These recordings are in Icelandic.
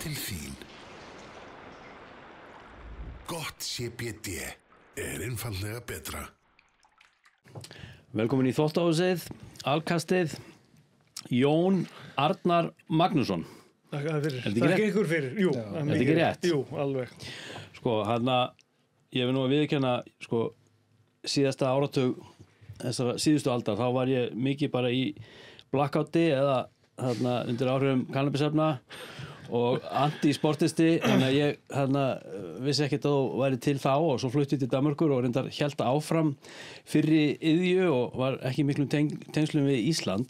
til þín. Gott CBD einfaldlega betra. Velkomin í Þvottahúsið, Alkastið, Jón Arnar Magnússon. Takk fyrir. Takk ykkur fyrir. Jú, er þetta ekki rétt? Jú, alveg. Sko, ég vil nú að viðurkenna, sko, síðasta áratug, þessara síðustu aldar, þá var ég mikið bara í blackouti eða undir áhrifum kannabisefna og anti-sportisti, þannig að ég vissi ekkert að þú væri til þá og svo flutti til Danmerkur og reyndar hélt áfram fyrri iðju og var ekki miklum tengslum við Ísland.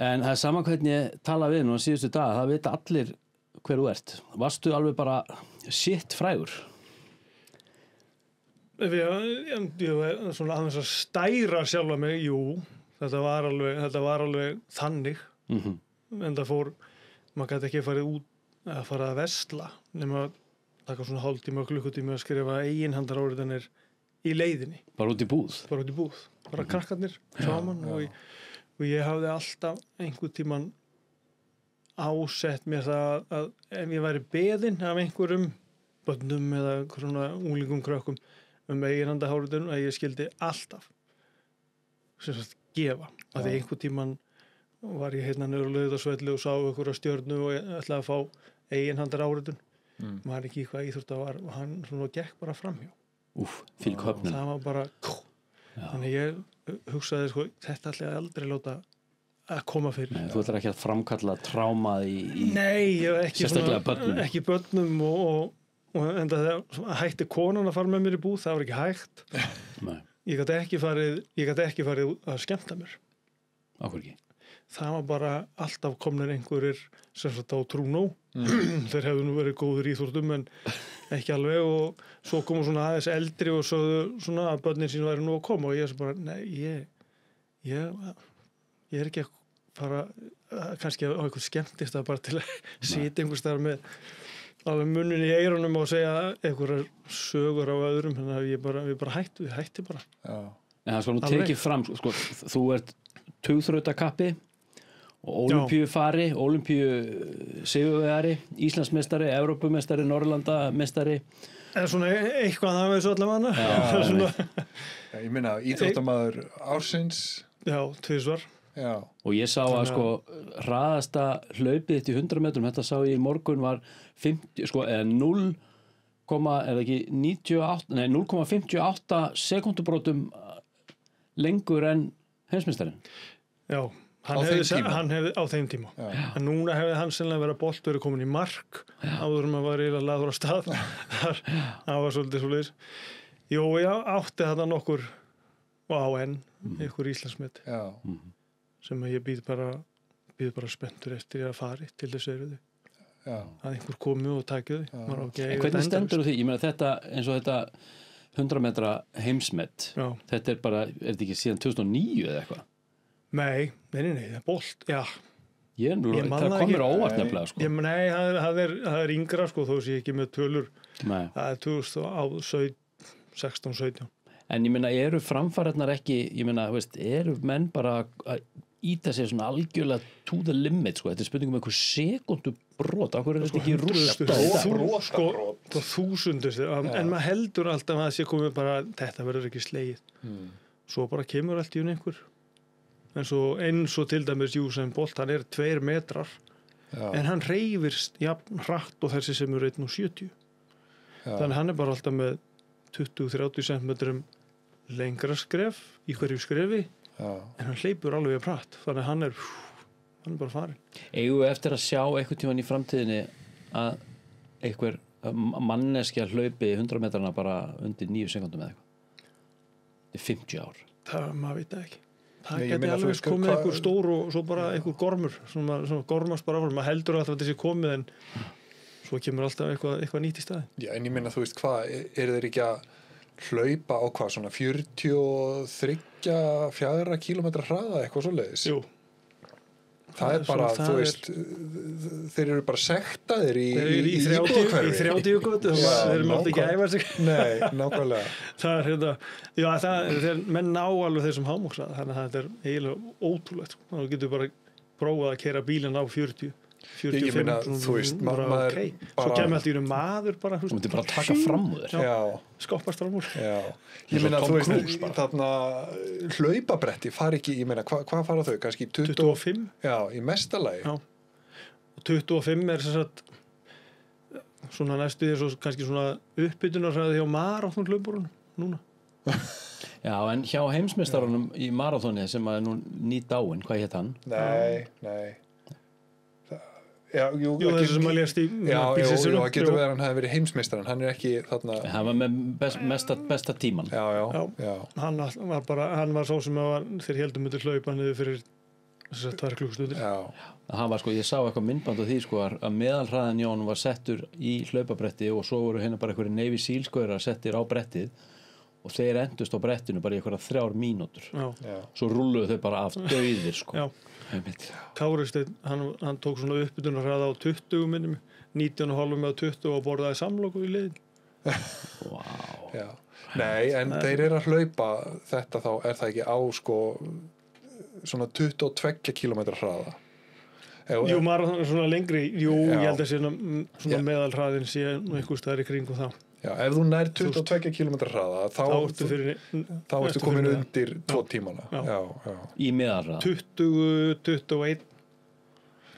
En það saman hvernig ég tala við nú á síðustu dag, það vita allir hver þú ert. Varstu alveg bara shit frægur? Ég svona aðeins að stæra sjálfa mig, jú, þetta var alveg þannig, en það fór, maður gæti ekki farið út að fara að versla, nema að taka svona hálftíma og klukkutíma að skrifa eiginhandaráritanir í leiðinni. Bara út í búð? Bara út í búð, bara krakkarnir saman og ég hafði alltaf einhvern tímann ásett mér það að ef ég væri beðinn af einhverjum börnum eða svona unglingum krökkum eiginhandaráritanum að ég skildi alltaf sem sagt gefa, að því einhvern tímann var ég hérna niður á Laugardalsvelli og sá einhverja stjörnu og ég ætlaði að fá eiginhandaráritun. Maður ekki hvað íþrótta var og hann svona gekk bara framhjá. Fylg höfnum. Það var bara þannig ég hugsaði sko, þetta ætla ég aldrei láta að koma fyrir. Nei, þú ætlar ekki að framkalla trámað í Nei, ekki sérstaklega börnum. Ekki börnum og enda þegar hætti konan að fara með mér í búð, það var ekki hægt. Nei. Ég gat ekki farið að skemmta mér. Af hverju ekki? Það var bara alltaf komnir einhverjir sem sagt á trúnó. Þeir hefðu nú verið góður íþróttum en ekki alveg og svo komu svona aðeins eldri og sögðu svona að börnin sín væri nú að koma og ég sem bara, nei, ég er ekki að fara kannski á eitthvað skemmtist að bara til að sitja einhvers staðar með alveg munnin í eyrunum og segja einhverjar sögur á öðrum, þannig að við hætti bara. Já. En það skal nú tekið fram, sko, þú ert tugþrautakappi og ólympíufari, ólympíusigurvegari, Íslandsmeistari, Evrópumeistari, Norðurlandameistari. Eða svona eitthvað það við svo allavega. Ég meina íþróttamaður ársins. Já, tvisvar. Já. Og ég sá að sko hraðasta hlaupið þitt í 100 metrum, þetta sá ég í morgun var 50, sko, eða 0,58 sekúndubrótum lengur en heimsmeistarinn. Já, hann hefði á þeim tíma. En núna hefði hann sennilega verið að bolt verið komin í mark áður en maður var eiginlega lagður á stað. Það var svolítið svoleiðis. Jú, ég átti þetta nokkur og á enn, einhver Íslandsmet. Sem ég býð bara spenntur eftir að fari til þess að að einhver komi og taki þau. En hvernig stendur því? Ég meina þetta, eins og þetta 100 metra heimsmet, þetta er bara, er þetta ekki síðan 2009 eða eitthvað? Nei, það er bolt, já. Það komur á óvart nefnilega, sko. Nei, það er yngra, sko, þó sé ég ekki með tölur. Nei. Það er 2016-17. En ég meina, eru framfarirnar ekki, ég meina, eru menn bara að íta sér svona algjörlega to the limit, sko. Þetta er spurningum einhver sekundu brot, af hverju er þetta ekki rústa? Sko, þúsundust, en maður heldur alltaf að það sé komið bara, þetta verður ekki slegið. Svo bara kemur allt í einhver. Eins og til dæmis Usain Bolt, hann er 2 metrar, en hann hreyfirst jafn hratt og þessi sem eru 1,70. Þannig hann er bara alltaf með 20-30 cm lengra skref í hverju skrefi, en hann hleypur alveg hratt, þannig hann er bara farin. Eigum við eftir að sjá einhvern tímann í framtíðinni að einhver manneskja hlaupi 100 metrana bara undir 9 sekúndum eða eitthvað? Þetta er 50 ár. Það maður veit ekki. Það geti alveg komið einhver stór og svo bara einhver gormur sem gormast bara áfram. Maður heldur alltaf að þessi komið en svo kemur alltaf eitthvað nýtt í staði. Já, en ég meina, þú veist hvað, þeir ekki að hlaupa á hvað, svona 43-4 kílómetra hraða eitthvað svoleiðis? Jú. Það er bara, þú veist, þeir eru bara sektaðir í 30 götu, þeir mátt ekki æfa sig. Nei, nákvæmlega. Það er, menn ná alveg þessum hámoksa, þannig að þetta er eiginlega ótrúlegt. Þá getur bara prófað að keyra bílinn á 40 45 Ég meina, þú veist, maður okay. bara- Svo kemur alltaf í maður bara, Þú myndir bara taka fram úr þér. Já. Skoppast fram úr. Já, Eins ég og meina, Tom þú veist, Cruise bara. þarna hlaupabretti fari ekki, ég meina, hvað fara þau? Kannski 25. Já, í mestalagi. Já. Og 25 er sem sagt svona næstu því svo kannski svona uppbytunarhraði hjá maraþonhlauparunum núna. Já, en hjá heimsmeistarunum í marathoni sem að er nú nýdáinn, hvað hét hann? Nei. Já, jú, Þessi sem að lést í Já, bílsins það getur verið að hann hefði verið heimsmeistaran, hann er ekki þarna. Hann var með besta tíman. Já. Hann var svo sem var, þeir heldum myndi hlaupa niður fyrir þessar 2 klukkustundir. Já. Hann var sko, ég sá eitthvað myndband af því sko að meðalhraðan Jón var settur í hlaupabretti og svo voru hérna bara einhverju Navy Seal skaurar settir á brettið og þeir endust á brettinu bara í einhverja 3 mínútur. Já. Svo rúlluðu þau bara af dauðir sko. Já. Kári Steinn, hann tók svona uppbytunarhraða á 20 minnum, 19,5 með 20 og borðaði samloku í liðin. Vá. Já. Nei, en þeir eru að hlaupa þetta þá er það ekki á sko svona 22 km hraða. Jú, marathon er svona lengri, Já. ég held að sé svona meðalhraðin sé einhvers staðar í kringum þá. Já, ef þú nær 22 km hraða þá ertu komin undir 2 tímana. Já. Í meðalhraða. 21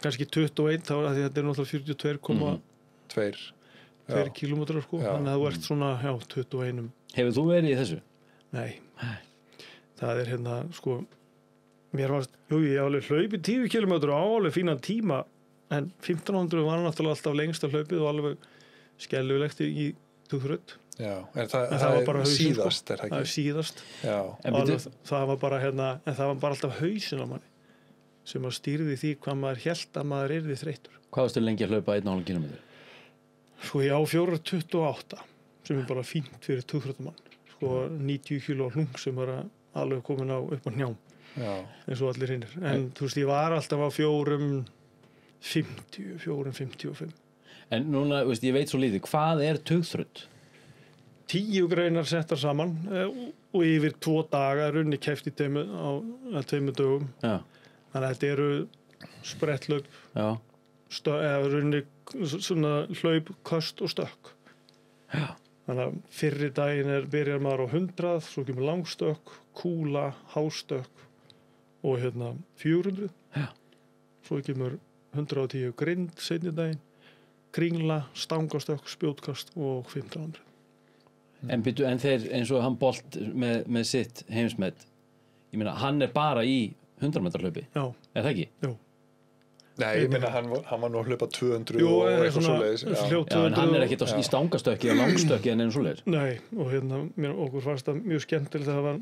kannski 21 þá að þetta er náttúrulega 42,2 kílómetrar sko, Já. þannig að þú ert svona 21. Hefur þú verið í þessu? Nei. Það er hérna sko mér varst, ég alveg hlaupið 10 kilometrar á alveg fínan tíma en 1500 var náttúrulega alltaf lengsta hlaupið og alveg skellulegt í tugþraut. Já, en það var bara hausinn, síðast, sko. er það Það er ekki? síðast. Já. Alveg, það var bara hérna, en það var bara alltaf hausinn á manni sem að stýrði því hvað maður hélt að maður yrði þreyttur. Hvað varstu lengi að hlaupa 1,5 km? Sko ég á 4,28 sem er bara fínt fyrir tugþrautamann. Sko 90 kilo hlung sem er alveg komin upp á njám. Já. Eins og allir hinnir. En þú veist, ég var alltaf á 4,55. En núna, veist, ég veit svo lítið, hvað er tugþraut? 10 greinar settar saman og yfir 2 daga runni keppt í 2 dögum. Já. Þannig að þetta eru sprettlaup, Já. eða runni svona hlaup, köst og stökk. Já. Þannig að fyrri daginn byrjar maður á 100, svo kemur langstökk, kúla, hástökk og 400. Já. Svo kemur 110 grind seinni daginn, kringla, stangastökk, spjótkast og 1500. En þeir eins og hann Bolt með sitt heimsmet, ég meina, hann er bara í 100 metrar hlaupi. Já. Er það ekki? Jú. Nei, ég meina hann var nú að hlaupa 200 Jú, og eitthvað svoleiðis. Já, en hann er ekkert í stangastökki og langstökki en einu svoleiðis. Nei, og okkur fannst það mjög skemmtilegt að það var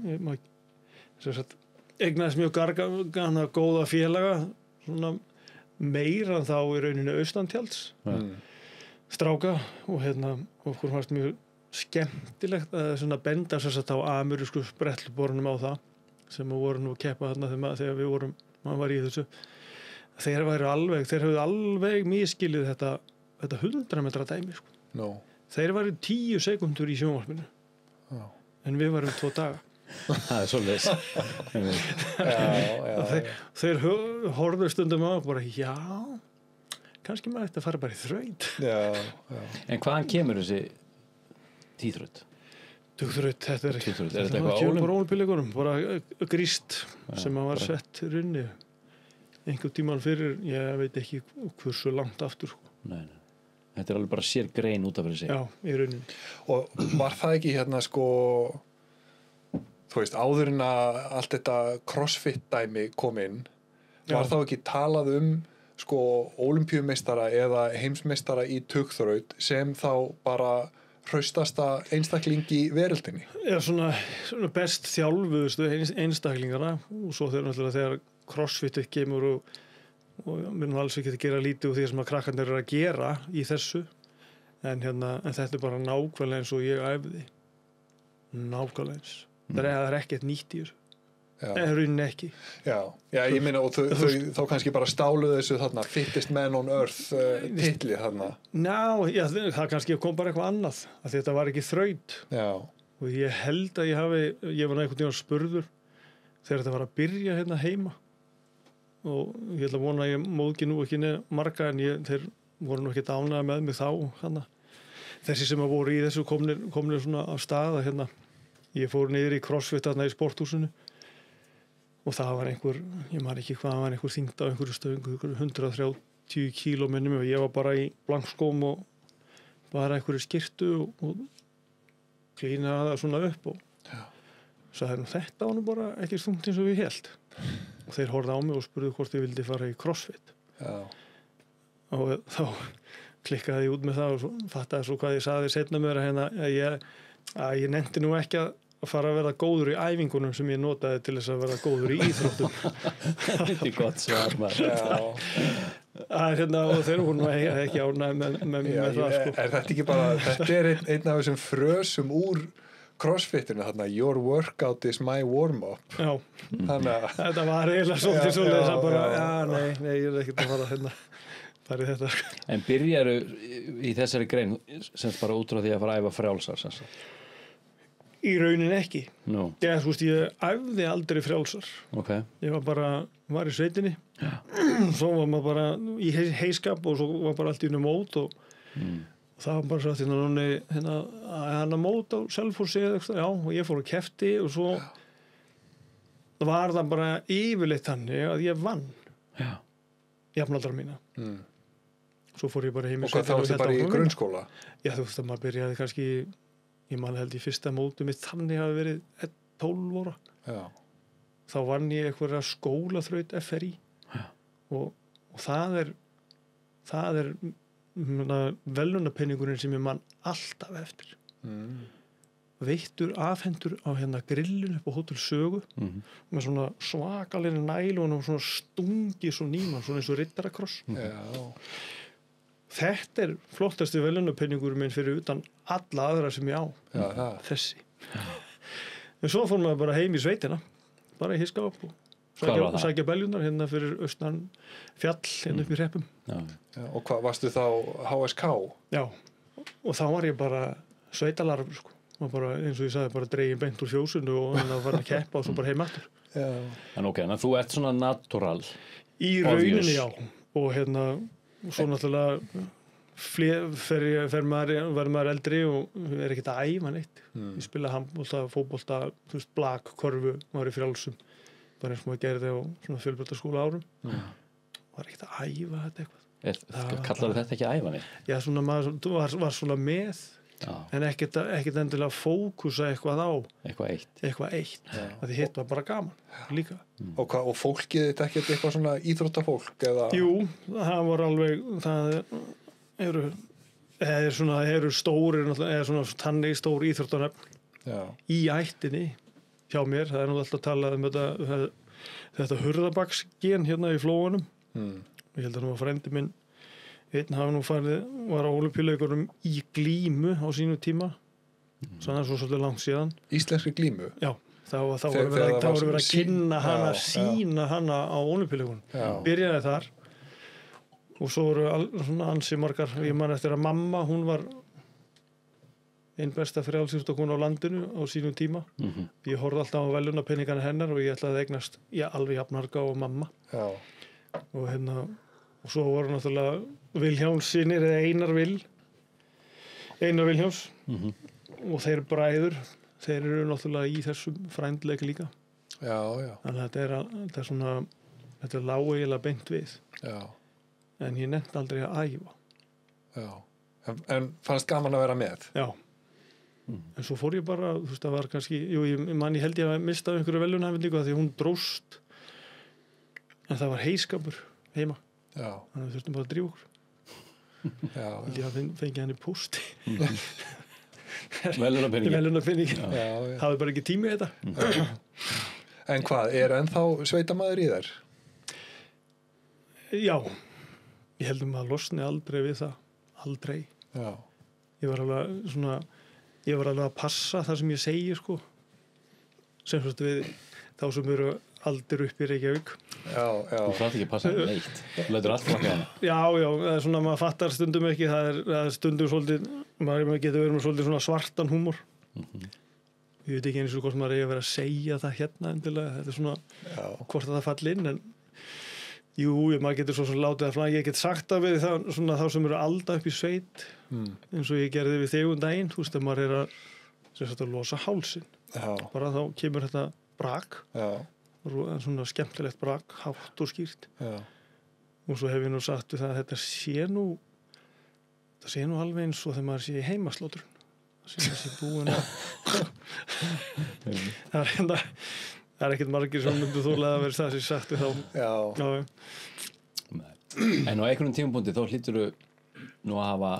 eignaðist mjög góða félaga svona meira en þá í rauninni austantjalds stráka og okkur fannst mjög skemmtilegt að svona benda þess að á amerísku sprettluborunum á það sem voru nú að keppa þarna þegar við vorum, maður var í þessu þeir höfðu alveg miskilið þetta 100 metra dæmi sko. No. Þeir varu 10 sekundur í sjónvarpinu en við varum 2 daga. Það er svoleiðis. Þeir horfðu stundum á bara já, kannski maður ætti að fara bara í þraut. Já. En hvaðan kemur þessi tíþraut? Tugþraut, þetta er eitthvað ólympíuleikunum, bara gríst sem að var sett í runni einhver tíman fyrir, ég veit ekki hversu langt aftur. Nei. Þetta er alveg bara sér grein út af fyrir sig. Já, í runni. Og var það ekki sko þú veist, áður en að allt þetta crossfit dæmi kom inn, var þá ekki talað sko ólympíumeistara eða heimsmeistara í tugþraut sem þá bara hraustasta einstakling í veröldinni? Já, svona best þjálfuðustu einstaklingana og svo þegar crossfitið kemur og við erum alls ekki að gera lítið úr því sem að krakkarnir eru að gera í þessu en þetta er bara nákvæmlega eins og ég æfði. Nákvæmlega eins. Það er ekkert nýtt í þessu. En rauninni ekki. Já, ég meina og þau þá kannski bara stáluðu þessu þarna fittest man on earth titli þarna. Það kannski kom bara eitthvað annað að þetta var ekki þraut. Já. Og ég held að ég var einhvern tímann spurður þegar þetta var að byrja heima og ég ætla að vona að ég móðgi nú ekki marga en þeir voru nú ekki ánægðir með mig þá hana. Þessi sem að voru í þessu komnir svona af stað að ég fór niður í CrossFit þarna í sporthúsinu og það var ég man ekki hvað, það var einhver þyngd á einhverju stöng, 130 kíló minnum og ég var bara í blankskóm og bara einhverju skyrtu og klínaði það svona upp og sagði þetta var nú bara ekki þungt eins og ég held og þeir horfði á mig og spurðu hvort ég vildi fara í CrossFit og þá klikkaði ég út með það og svo, fattaði svo hvað ég sagði seinna mér að ég nennti nú ekki að fara að verða góður í æfingunum sem ég notaði til þess að verða góður í íþróttum. Þetta er gott svar maður. Og þeir voru ekki ánægð með það sko. Er þetta ekki bara, þetta er einn af þessum frösum úr CrossFitinu þarna, your workout is my warm-up. Já, þetta var eiginlega svolítið svoleiðis að bara, nei, ég er ekkert að fara bara í þetta. En byrjaru í þessari grein semst bara út frá því að fara að æfa frjálsar semst? Í raunin ekki. No. Ég æfði aldrei frjálsar. Okay. Ég var í sveitinni. Svo var maður bara í heiskap og svo var bara allt í unum mót og það var bara sagt hérna mót á Selfossi og ég fór að kefti og svo var það bara yfirleitt þannig að ég vann jafnaldra mína. Svo fór ég bara heim í sveitinni. Og hvað þá varstu bara í grunnskóla? Já, þú veist að maður byrjaði kannski ég man held í fyrsta mótu mitt þannig hafi verið 12 ára. Já. Þá vann ég einhverja skólaþraut FRI og það er velunapenningurinn sem ég man alltaf eftir. Veittur afhentur á grillinu upp á Hótel Sögu með svona svakalegri nælon og svona stungi svo nýman, svona eins og riddarakross. Já. Þetta er flottasti velunapenningurinn minn fyrir utan alla aðra sem ég á. Þessi. En svo fór maður bara heim í sveitina, bara í hiskáp og sækja beljunar fyrir austan fjall upp í Hreppum. Og hvað, varstu þá HSK? Já, og þá var ég bara sveitalarfur, sko. Bara, eins og ég sagði, bara dregin beint úr fjósinu og var að keppa og svo bara heim aftur. En ok, en þú ert svona natural. Í rauninni, já. Og svo náttúrulega verður maður eldri og er ekkert að æfa neitt. Ég spila handbolta, fótbolta, blak, korfu, maður í frjálsum. Bara eins og maður gerði á svona fjölbrautaskóla árum. Var ekkert að æfa þetta eitthvað. Kallar þetta ekki að æfa neitt? Já, svona maður var svona með, en ekkert endilega fókusa eitthvað á. Eitthvað eitt. Það hitt var bara gaman líka. Og fólkið þetta ekkert eitthvað svona íþróttafólk? Jú, það var alveg, það eru stórir, eða svona þannig stór íþróttanöfn í ættinni hjá mér. Það er nú alltaf talað um þetta hurðabaksgen hérna í Flóanum. Ég held að nú að frendi minn einn hafi nú var á Ólympíuleikunum í glímu á sínu tíma. Svo það er svo svolítið langt síðan. Íslenskri glímu? Já. Þá voru verið að kynna hana, sína hana á Ólympíuleikunum. Byrjaði þar og svo voru svona ansi margar. Ég man eftir að mamma, hún var einn besta frjálsíþróttakona á landinu á sínum tíma. Ég horfði alltaf á velunapenningana hennar og ég ætlaði að eignast alveg jafnarga á mamma. Og svo voru náttúrulega Vilhjálmssynir eða Einar Vilhjálms og þeir bræður. Þeir eru náttúrulega í þessum frændleik líka. Þannig að þetta er svona, þetta er lágu eiginlega beint við. En ég nefndi aldrei að æfa. En fannst gaman að vera með? Já. En svo fór ég bara, þú veist, það var kannski, ég held ég að mista einhverju velunafendingu því hún dróst, en það var heiskapur heima. Þannig að við þurftum bara að drífa okkur. Ég fengi henni pósti. Velunarpenning. Hafði bara ekki tími í þetta. En hvað, er ennþá sveitamaður í þær? Já. Ég held að losni aldrei við það. Aldrei. Ég var alveg að passa það sem ég segi, sko. Sem sagt við þá sem eru aldur upp í Reykjavík. Þú þarf ekki að passa neitt. Þú lætur allt flakka hana. Já, það er svona, maður fattar stundum ekki. Það er stundum svolítið, maður getur verið með svolítið svona svartan húmor. Ég veit ekki eins og hvort maður eigi að vera að segja það hérna endilega. Þetta er svona, hvort það falli inn, en Jú, maður getur svo sem látið það flæða. Ég get sagt það við það, svona, þá sem eru alda upp í sveit, eins og ég gerði við þig daginn, þú veist, að maður að losa hálsinn. Já. Bara þá kemur þetta brak, Já. svona skemmtilegt brak, hátt og skýrt. Já. Og svo hef ég nú sagt við það að þetta sé nú alveg eins og þegar maður sé í heimaslótrun. Það sé búin að... Það er ekkert margir sem myndu þólega að vera það sem sagt við þá. Já. En á einhvern tímapunkti þá hlýtur nú að hafa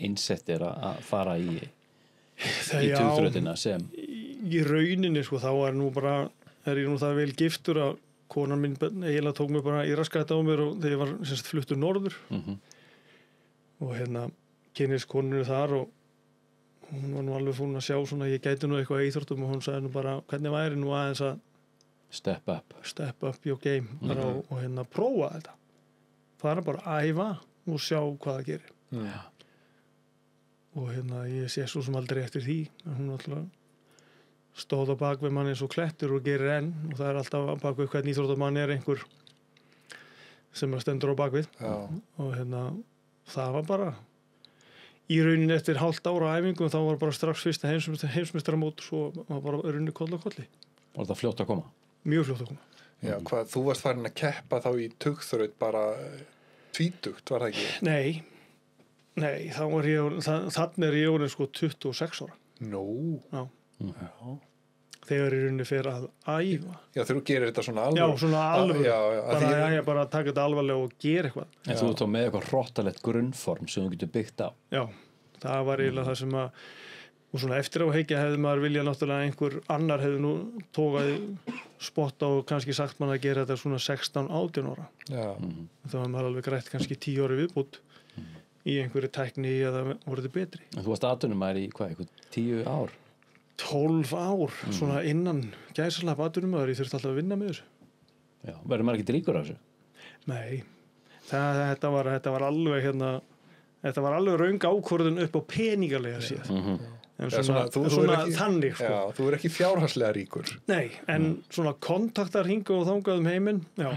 innsettir að fara í tugþrautina sem... Í rauninni, sko, þá er ég nú það vel giftur að konan minn eiginlega tók mig bara í raskætt á mér og þegar ég var fluttur norður. Og kynnist konunni þar og hún var nú alveg fúin að sjá svona ég gæti nú eitthvað íþróttum og hún sagði nú bara hvernig væri nú aðeins að step up your game bara og prófa þetta. Það er bara að æfa og sjá hvað það gerir. Já. Og ég sé svo sem aldrei eftir því að hún alltaf stóð á bakvið mann eins og klettur og gerir enn og það er alltaf á bakvið hvern íþróttamann er einhver sem stendur á bakvið. Já. Og það var bara í rauninni eftir hálft ára æfingum þá var bara strax fyrsta heimsmeistaramót og svo var bara rauninni koll á kolli. Var það fljótt að koma? Mjög fljótt að koma. Já, hvað, þú varst farin að keppa þá í tugþraut bara tvítugt, var það ekki? Nei, þannig er ég orðinn sko 26 ára. Nó. Já. Já. Þegar í rauninni fer að æfa. Já, þegar þú gerir þetta svona alveg. Já, svona alveg. Já, ég bara taka þetta alvarlega og gera eitthvað. En þú ert þá með eitthvað hróttalegt grunnform sem þú getur byggt á. Já, það var eiginlega það sem að og svona eftir á heikja hefði maður viljað náttúrulega einhver annar hefði nú tókaði spotta og kannski sagt mann að gera þetta svona 16-18 ára. Já. Það var maður alveg grætt kannski 10 ári viðbútt í einhverju tækni eða voruð þið betri. En þú varst atvinnumæður í eitthvað 10 ár? 12 ár, svona innan gæsalap atvinnumæður, ég þurfti alltaf að vinna með þessu. Já, verður maður ekki ríkur af þessu? Nei, þetta var alveg þetta var alveg röng ákvörðun upp á peningalega séð. En svona ekki, þannig sko. Já, þú er ekki fjárhagslega ríkur. Nei, en svona kontaktar hingað og þangað heiminn, já,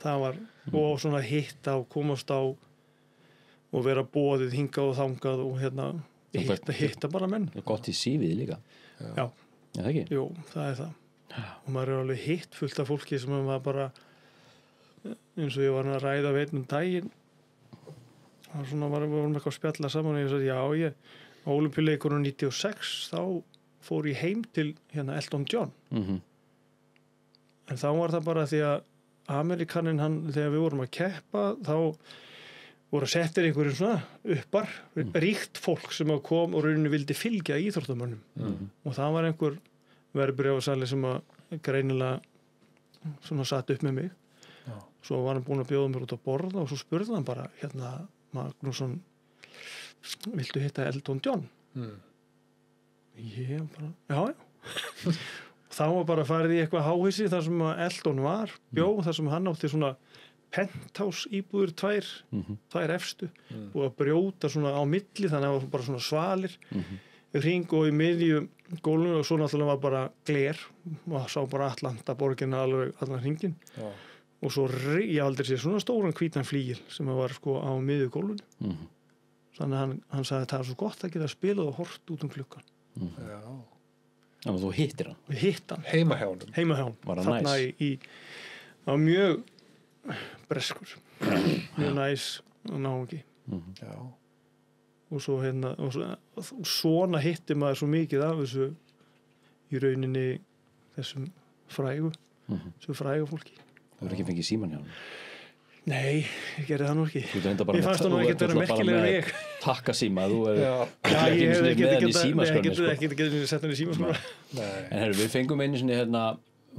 það var og svona hitta og komast á og vera boðið hingað og þangað og hitta bara menn. Það er gott í CV líka. Já. Já, það ekki? Jú, það er það. Og maður er alveg hitt fullt af fólki sem var bara eins og ég var að ræða veitnum daginn og svona vorum eitthvað að spjalla saman og ég sagði, já, á Ólympíuleikunum 96 þá fór ég heim til Elton John. En þá var það bara því að Amerikaninn, þegar við vorum að keppa þá voru settir einhverjum svona uppar, ríkt fólk sem kom og rauninni vildi fylgja íþróttamönnum. Og það var einhver verðbréfasali sem að greinilega svona satt upp með mig. Já. Svo var hann búinn að bjóða mér út að borða og svo spurði hann bara, Magnússon, viltu hitta Elton John? Ég bara, já. Þá var bara farið í eitthvað háhýsi þar sem Elton var, þar sem hann átti svona penthouse íbúður tvær efstu og að brjóta svona á milli þannig að það var bara svona svalir hring og í miðju gólfinu og svo náttúrulega var bara gler og það sá bara Atlanta borgina alveg allan hringin og svo ég aldrei sé svona stóran hvítan flígil sem var sko á miðju gólfinu þannig að hann sagði að það er svo gott að geta spilað og hort út gluggan. Já. Já, þú hittir hann? Við hitt hann. Heima hjá honum? Heima hjá hann. Var hann næs? Það var mjög breskur. Mjög næs og náungi. Já. Og svo og svona hitti maður svo mikið af þessu í rauninni þessum frægu fólki. Þú hefur ekki fengið síman hjá hann? Nei, ég gerði það nú ekki. Ég fannst það nú ekkert vera merkilega en ég. Takka síma, þú er ekki með hann í símaskránni. Ég hef ekki sett hann í símaskránni. En herru, við fengum einu sinni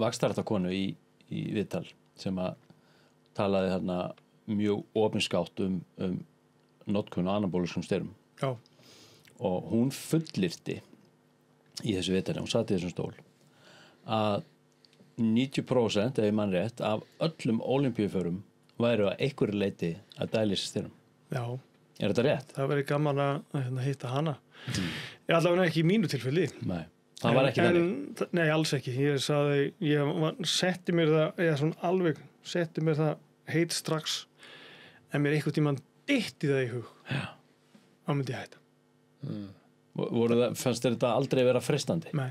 vaxtarðarkonu í viðtal sem að talaði mjög opinskátt notkun og anabóluskum styrum. Já. Og hún fullyrti í þessu viðtali, hún sat í þessum stól að 90% ef ég mann rétt af öllum ólympíuförum væru að einhverju leiti að dælisstyrum. Já. Er þetta rétt? Það væri gaman að hitta hana. Ég allavega ekki í mínu tilfelli. Nei, það var ekki þannig. Nei, alls ekki. Ég setti mér það, eða svona alveg setti mér það heit strax en mér einhvern tímann dytti það í hug þá myndi ég hætta. Fannst þér þetta aldrei vera freistandi? Nei.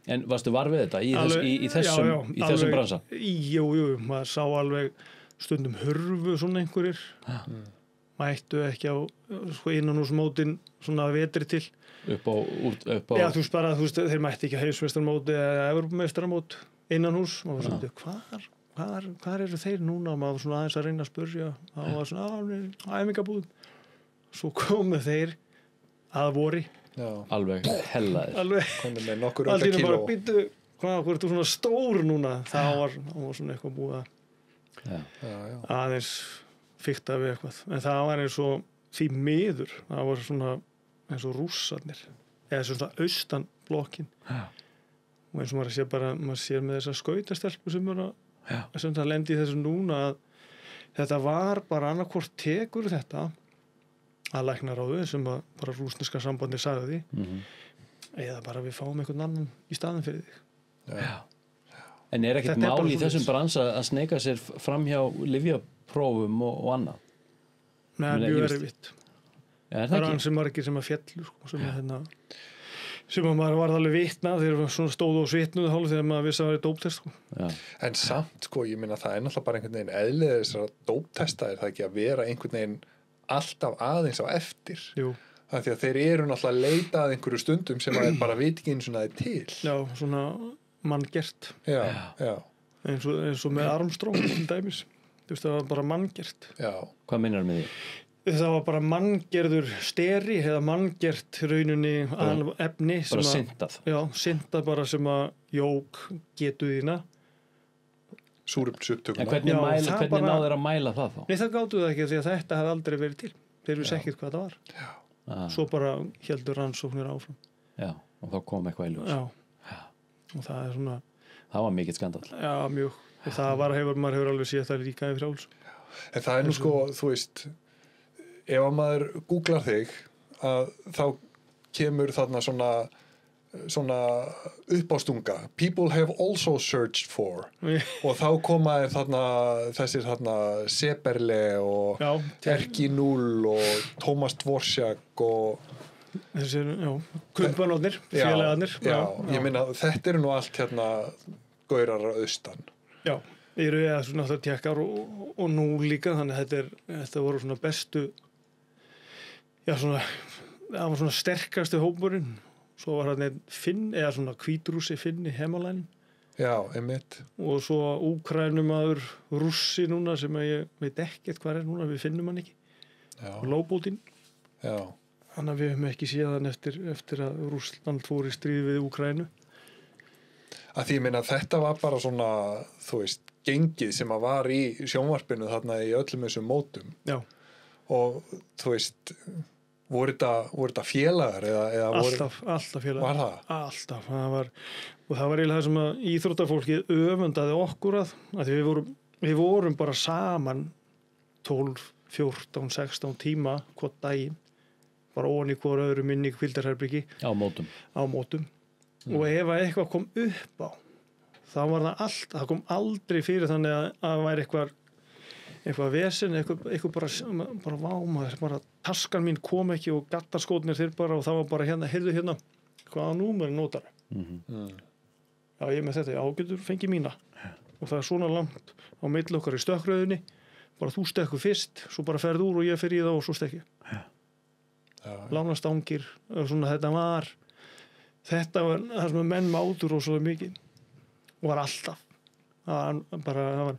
En varstu var við þetta í þessum bransa? Jú, maður sá alveg stundum hurfu svona einhverjir mættu ekki á sko, innanhúsmótin svona vetri til upp á Já, þú veist, þeir mætti ekki heimsmeistarmóti eða Evrópumeistarmót innanhús og maður svona, hvar eru þeir núna og maður svona aðeins að reyna að spurja og maður svona, æfingabúðum svo komu þeir að vori alveg hellaðir alveg, með nokkur allt í einu kíló bara býttu hvað ertu svona stór núna það var svona eitthvað búið að aðeins fikta við eitthvað en það var eins og því miður það var svona eins og rússarnir eða svona austan blokkin og eins og maður sér með þessa skautastelpu sem það lendi í þessu núna að þetta var bara annarkvort tekur þetta að læknaráðu sem að bara rússneska sambandi sagði eða bara við fáum einhvern annan í staðinn fyrir þig En ekkert mál í þessum bransa að sneika sér fram hjá lyfjaprófum og annað? Nei, mjög erfitt. Það er ansi margir sem að féllu sem að maður var alveg vitna þegar svona stóðu og svitnuðu hálf þegar maður vissi að það var í dóptest En samt, ég meina það er náttúrulega bara einhvern veginn eðlilega þessar dóptesta er það ekki að vera einhvern veginn alltaf aðeins á eftir það því að þeir eru náttúrulega að leita að einhverju stundum sem að bara veit ekki eins og það er til Já, svona manngert eins og með Armstrong til dæmis það var bara manngert Hvað meinar með því? Það var bara manngerður steri eða manngert rauninni efni bara syntað syntað bara sem að jók getu þína súrefnisupptökuna En hvernig náðu þeir að mæla það þá? Nei, það gátu það ekki því að þetta hefði aldrei verið til þeir vissi ekkert hvað það var Svo bara heldur rannsóknir áfram og þá kom eitthvað í ljós og það er svona Það var mikill skandall Já, mjög og það maður hefur alveg séð það líka í Frjáls En það er nú sko, þú veist ef að maður googlar þig þá kemur þarna svona uppástunga people have also searched for og þá koma þarna þessir þarna Seberle og Erki Null og Thomas Dvorak og þessir, kumpanóðnir félagarnir ég meina þetta eru nú allt hérna gaurar austan eru svona það tjekkar og nú líka þannig að þetta voru svona bestu það var svona sterkasti hópurinn svo var hann Finn eða svona hvítrússi Finn í Hemalæn einmitt og svo Úkraínumaður Rússi núna sem ég veit ekkert hvað er núna við finnum hann ekki Lóbótin þannig að við höfum ekki séð hann eftir að Rússland fór í stríð við Úkraínu að því ég meina þetta var bara svona þú veist, gengið sem að var í sjónvarpinu þarna í öllum þessum mótum og þú veist voru þetta félagar eða alltaf félagar var það? Alltaf, það var eiginlega það sem að íþróttafólkið öfundaði okkur að því við vorum bara saman 12, 14, 16 tíma hvort daginn bara ofan í hvort öðru minni hvíldarherbyggi á mótum og ef eitthvað kom upp á þá var það kom aldrei fyrir þannig að væri eitthvað vesen, eitthvað bara vámaður, bara taskan mín kom ekki og gattaskótnir þeir bara og það var bara heyrðu hérna, hvaða númer notar Já, ég með þetta, getur fengið mína og það er svona langt á milli okkar í stökkröðinni bara þú stekkur fyrst, svo bara ferð úr og ég fer í það og svo stekki lánastangir, svona þetta var það sem menn mátur og svo mikið og var alltaf það var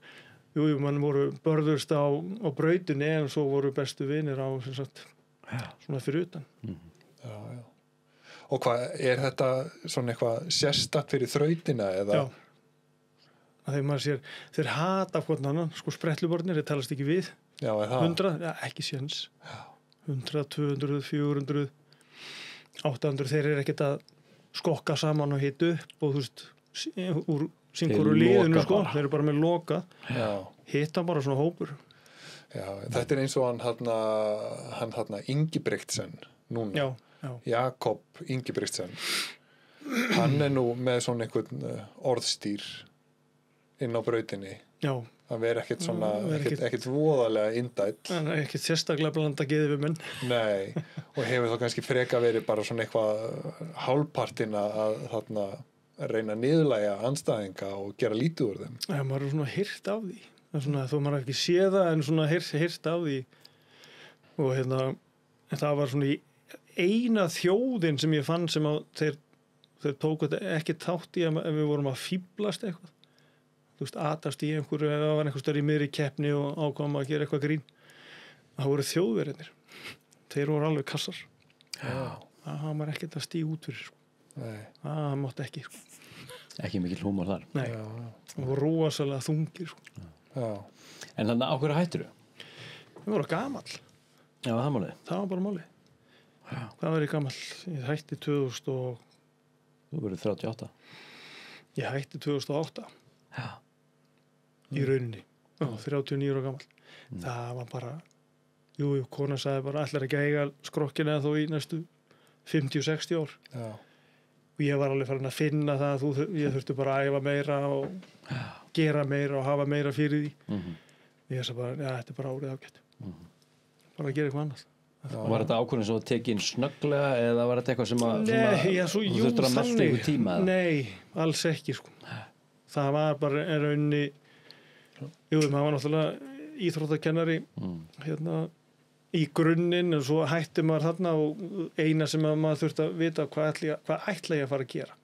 mann voru börðust á brautinni en svo voru bestu vinir á sem sagt svona fyrir utan Og hvað, er þetta svona eitthvað sérstakt fyrir þrautina eða? Þegar maður sér þeir hata hvort annan, sko sprettlubornir þeir talast ekki við 100, ekki séns 100, 200, 400 800, þeir eru ekkert að skokka saman og hita upp og þú veist, úr syngur úr liðinu sko, þeir eru bara með loka hita bara svona hópur þetta er eins og hann Ingebrigtsen núna Jakob Ingebrigtsen hann er nú með svona einhvern orðstýr inn á brautinni Það veri ekkert svona, Vera ekkert voðalega indæll. En ekkert sérstaklega blanda geði við menn. Nei, og hefur þá kannski freka verið bara svona eitthvað hálfpartinn að þarna reyna að niðurlægja andstæðinga og gera lítið úr þeim. Já, maður er svona hirt af því. Það er svona, þó maður ekki sé það, en svona hirt af því. Og það var svona eina þjóðin sem ég fann sem að þeir tóku þetta ekki þátt í að við vorum að fíblast eitthvað. Þú veist, atast í einhverju, eða var einhver stöður í miðri keppni og ákváma að gera eitthvað grín. Það voru Þjóðverjarnir. Þeir voru alveg kassar. Já. Það var ekkert að stíga út fyrir, sko. Nei. Það mátti ekki, sko. Ekki mikill húmor þar. Nei, það voru rosalega þungir, sko. Já. En þannig á hverju hættirðu? Ég var gamall. Já, það málið. Það var bara málið. Hvað var ég gamall? Ég hætti 2000 og... Þú verður 38. Ég hætti 2008. Já. Í rauninni. 39 ára gamall. Það var bara... Jú, kona sagði bara, ætlar ekki að eiga skrokkina þó í næstu 50-60 ár. Já. Og ég var alveg farin að finna það að ég þurfti bara að æfa meira og gera meira og hafa meira fyrir því. Ég sagði bara, já, þetta er bara árið ágætt. Bara að gera eitthvað annað. Var þetta ákvörðin svo tekin snögglega eða var þetta eitthvað sem að Nei, þú þurftur að melta ykkur tíma? Nei, alls ekki, sko. Það var bara rauninni, maður var náttúrulega íþróttakennari í grunninn og svo hætti maður þarna og eina sem maður þurfti að vita hvað ætla ég að fara að gera.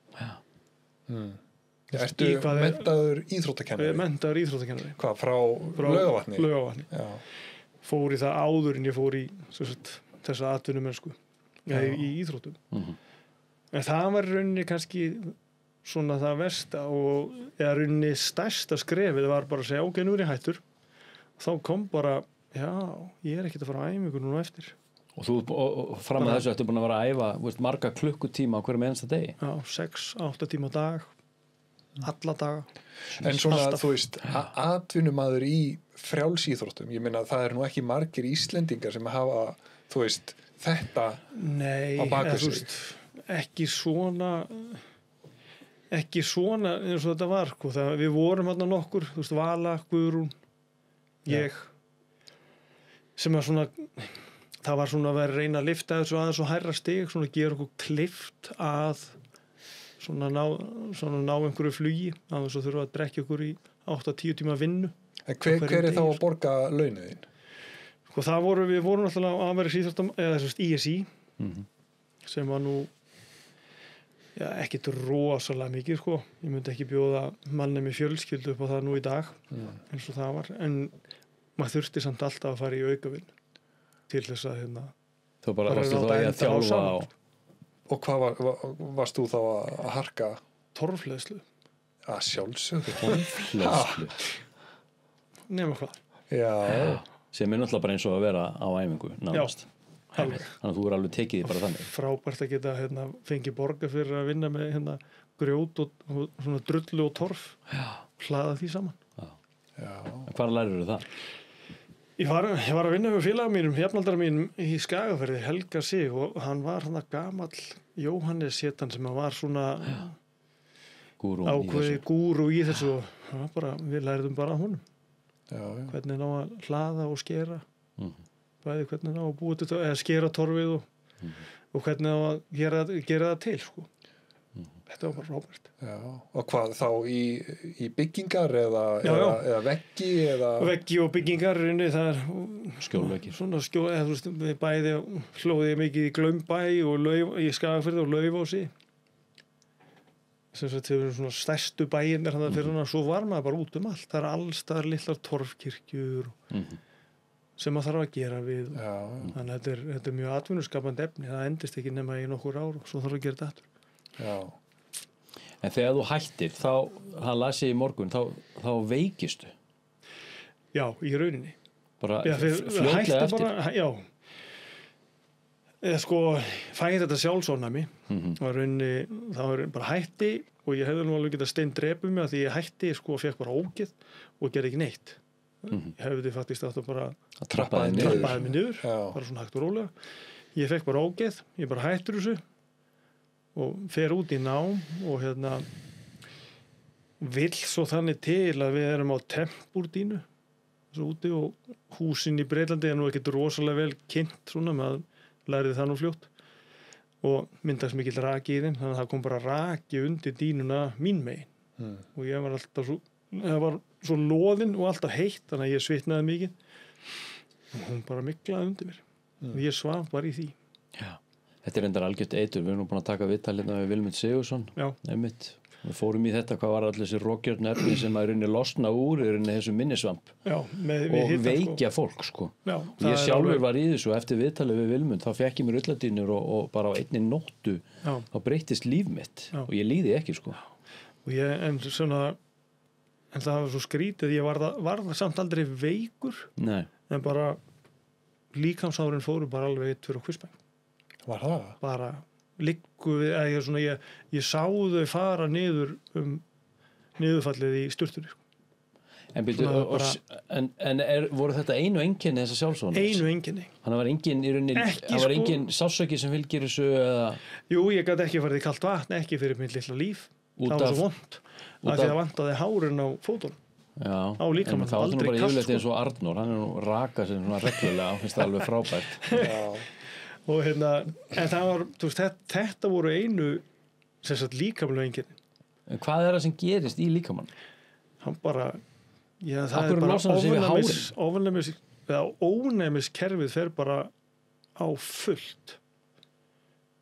Ertu menntaður íþróttakennari? Menntaður íþróttakennari. Hvað, frá Laugavatni? Laugavatni. Já. Fór í það áður en ég fór í þessa atvinnumennsku í íþróttum. En það var rauninni kannski svona það versta og eða rauninni stærsta skrefið var bara að segja, ok, nú er ég hættur. Þá kom bara, já, ég er ekkert að fara á æfingu núna eftir. Og þú fram að þessu ertu búin að vera að æfa marga klukkutíma á hverjum einasta degi? Já, 6-8 tíma á dag, alla daga. En svona, þú veist, atvinnumaður í frjálsíþróttum, ég meina það er nú ekki margir Íslendingar sem hafa, þú veist, þetta á baku sig. Ekki svona eins og þetta var, sko. Við vorum hérna nokkur, þú veist, Vala, Guðrún, ég, sem að svona, það var svona að vera að reyna að lifta þessu aðeins og hærra stig, svona að gera okkur klift að svona ná einhverju flugi, að þess að þurfa að drekja okkur í 8-10 tíma vinnu. En hver er þá að borga launin þín? Sko við vorum alltaf að vera síðan, eða þess að ISI, sem var nú, já, ekkert rosalega mikið, sko. Ég myndi ekki bjóða manni með fjölskyldu upp á það nú í dag, eins og það var. En maður þurfti samt alltaf að fara í aukavinn til þess að Þú bara varstu þá að þjálfa á. Og hvað varst þú þá að harka? Torfhleðslu. Að sjálfsögðu. Torfhleðslu. Nema hvað. Já. Sem er náttúrulega bara eins og að vera á æfingu, nánast. Já, alveg. Þannig að þú er alveg tekið því bara þannig. Frábært að geta fengið borga fyrir að vinna með grjót og svona drullu og torf. Já. Hlaða því saman. Já. Hvar lærirðu það? Ég var að vinna með félagum mínum, jafnaldara mínum í Skagaferði, Helga Sig, og hann var gamall Jóhannes hétan sem var svona ákveði gúrú í þessu og við lærðum bara honum. Já. Hvernig ná að hlaða og skera. Bæði hvernig ná að búa þetta, eða skera torfið og hvernig ná að gera það til, sko. Þetta var bara Róbert. Já, og hvað þá í byggingar eða veggi eða... Veggi og byggingar, það er... Skjólveggir. Svona eða þú veist, við bæði hlóði ég mikið í Glaumbæ og í Skagafirði og Laufási. Sem sagt, þau eru svona stærstu bæirnir hann fyrir hann, svo var maður bara út allt. Það er alls staðar litlar torfkirkjur sem maður þarf að gera við. Já. Þannig að þetta er mjög atvinnuskapandi efni. Það endist ekki nema í nokkur ár og svo þarf að gera þetta aftur. Já. En þegar þú hættir, hann las ég í morgun, þá veikistu. Já, í rauninni. Bara fljótlega eftir. Já. Eða sko, fæði þetta sjálfsofnæmi. Og rauninni, það var bara hætti og ég hefði nú alveg getað steindrepið mig að því ég hætti, sko, og fekk bara ógeð og gerði ekki neitt. Ég hefði faktist aftur bara að trappaði mig niður, bara svona hægt og rólega. Ég fekk bara ógeð, ég bara hættur þessu og fer út í nám og vill svo þannig til að við erum á Tempúrdínu svo úti og húsin í Breitlandi er nú ekkert rosalega vel kynnt svona, maður lærði það nú fljótt og myndast mikill raki í þeim þannig að það kom bara raki undir dínuna mín megin og ég var alltaf svo það var svo loðinn og alltaf heitt þannig að ég svitnaði mikið og hún bara miklaði undir mér og ég svaf bara í því. Já. Þetta er endar algjört eitur, við erum nú búin að taka viðtalina við Vilmund Sigurðsson einmitt. Við fórum í þetta, hvað var allir þessi rokkjörn efni sem að rauninni losna úr þessu minnisvamp og veikja fólk sko. Já, og ég sjálfur var í þessu og eftir viðtalið við Vilmund þá fekk ég mér ulladýnur og bara á einni nóttu þá breyttist líf mitt og ég líði ekki sko. Og en það var svo skrítið, ég var það samt aldrei veikur. Nei. En bara líkamsárin fóru bara alveg eitt fyrir hvissbæn. Var það? Bara liggu við, ég sá þau fara niður niðurfallið í sturtunni. En voru þetta einu einkenni þessa sjálfsvona? Einu einkenni. Þannig var engin í rauninni, það var engin sásauki sem fylgir þessu eða? Jú, ég gat ekki farið í kalt vatn, ekki fyrir mitt litla líf. Það var svo vont. Það vantaði hárin á fótunum. Já, á líkamann. Það var bara yfirleitt eins og Arnór, hann er nú rakað sér svona reglulega, finnst það alveg frábært. Já. Og en það var, þú veist, þetta voru einu sem sagt líkamlega einkenni. En hvað er það sem gerist í líkamann? Hann bara, það er bara ónæmiskerfið fer bara á fullt.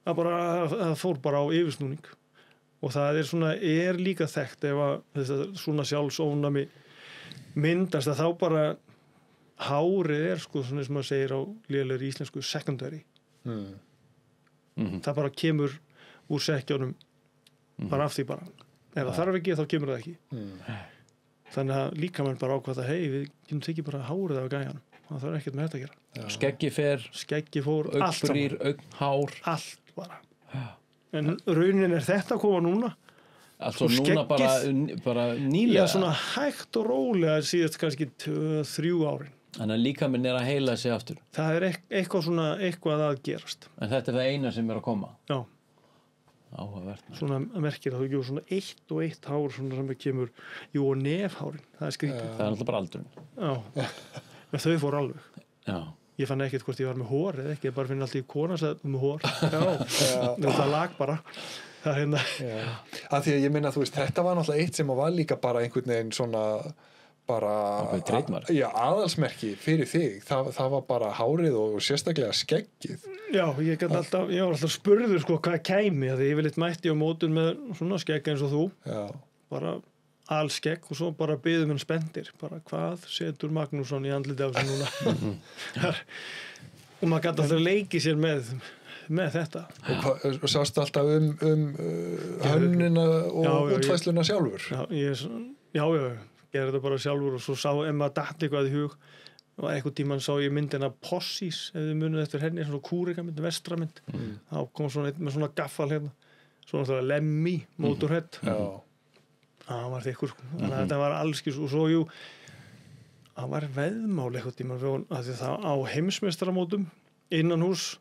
Það fór bara á yfirsnúning. Og það er líka þekkt ef að svona sjálfsónæmi myndast að þá bara hárið sko svona sem maður segir á lélegri íslensku secondary. Það bara kemur úr sekkjónum bara af því bara ef það þarf ekki þá kemur það ekki þannig að líkamann bara ákvað að við getum tekið bara hárið af gæjanum það þarf ekkert með þetta að gera skeggi fór, augbrýr, augnhár allt bara en raunin er þetta að koma núna altså núna bara nýlega svona hægt og rólega síðast kannski 3 árin. Þannig að líkaminn er að heila sig aftur. Það er eitthvað að gerast. En þetta er það eina sem er að koma? Já. Áhugavert. Svona merkir að þú gjur svona eitt og eitt hár svona sem kemur, jú og nefhárin. Það er skrítið. Það er alltaf bara aldurinn. Já. En þau fór alveg. Já. Ég fann ekkert hvort ég var með hår eða ekki, ég bara finn alltaf í kona að með hór. Já. Það lag bara. Það að því að ég minna, þú veist, þetta var náttúrulega eitt sem var líka bara einhvern veginn svona bara aðalsmerki fyrir þig það var bara hárið og sérstaklega skeggið. Já, ég var alltaf spurður sko hvað kæmi því ég vil eitt mætti á mótun með svona skegg eins og þú. Já. Bara alskegg og svo bara biðum hann spendir bara hvað setur Magnússon í andliti á sig núna. Og maður gæti alltaf leikið sér með þetta. Og sástu alltaf hönnina og útfæsluna sjálfur? Já, gerði þetta bara sjálfur og svo sá maður datt eitthvað í hug og eitthvað tímann sá ég myndina Possis ef þið munið eftir henni, svona kúrikamynd, vestramynd þá kom svona með svona gaffal hérna svona Lemmy, Motorhead það var þykkur þannig að þetta var allskis og svo það var veðmál eitthvað tímann að það á heimsmeistaramótum innan hús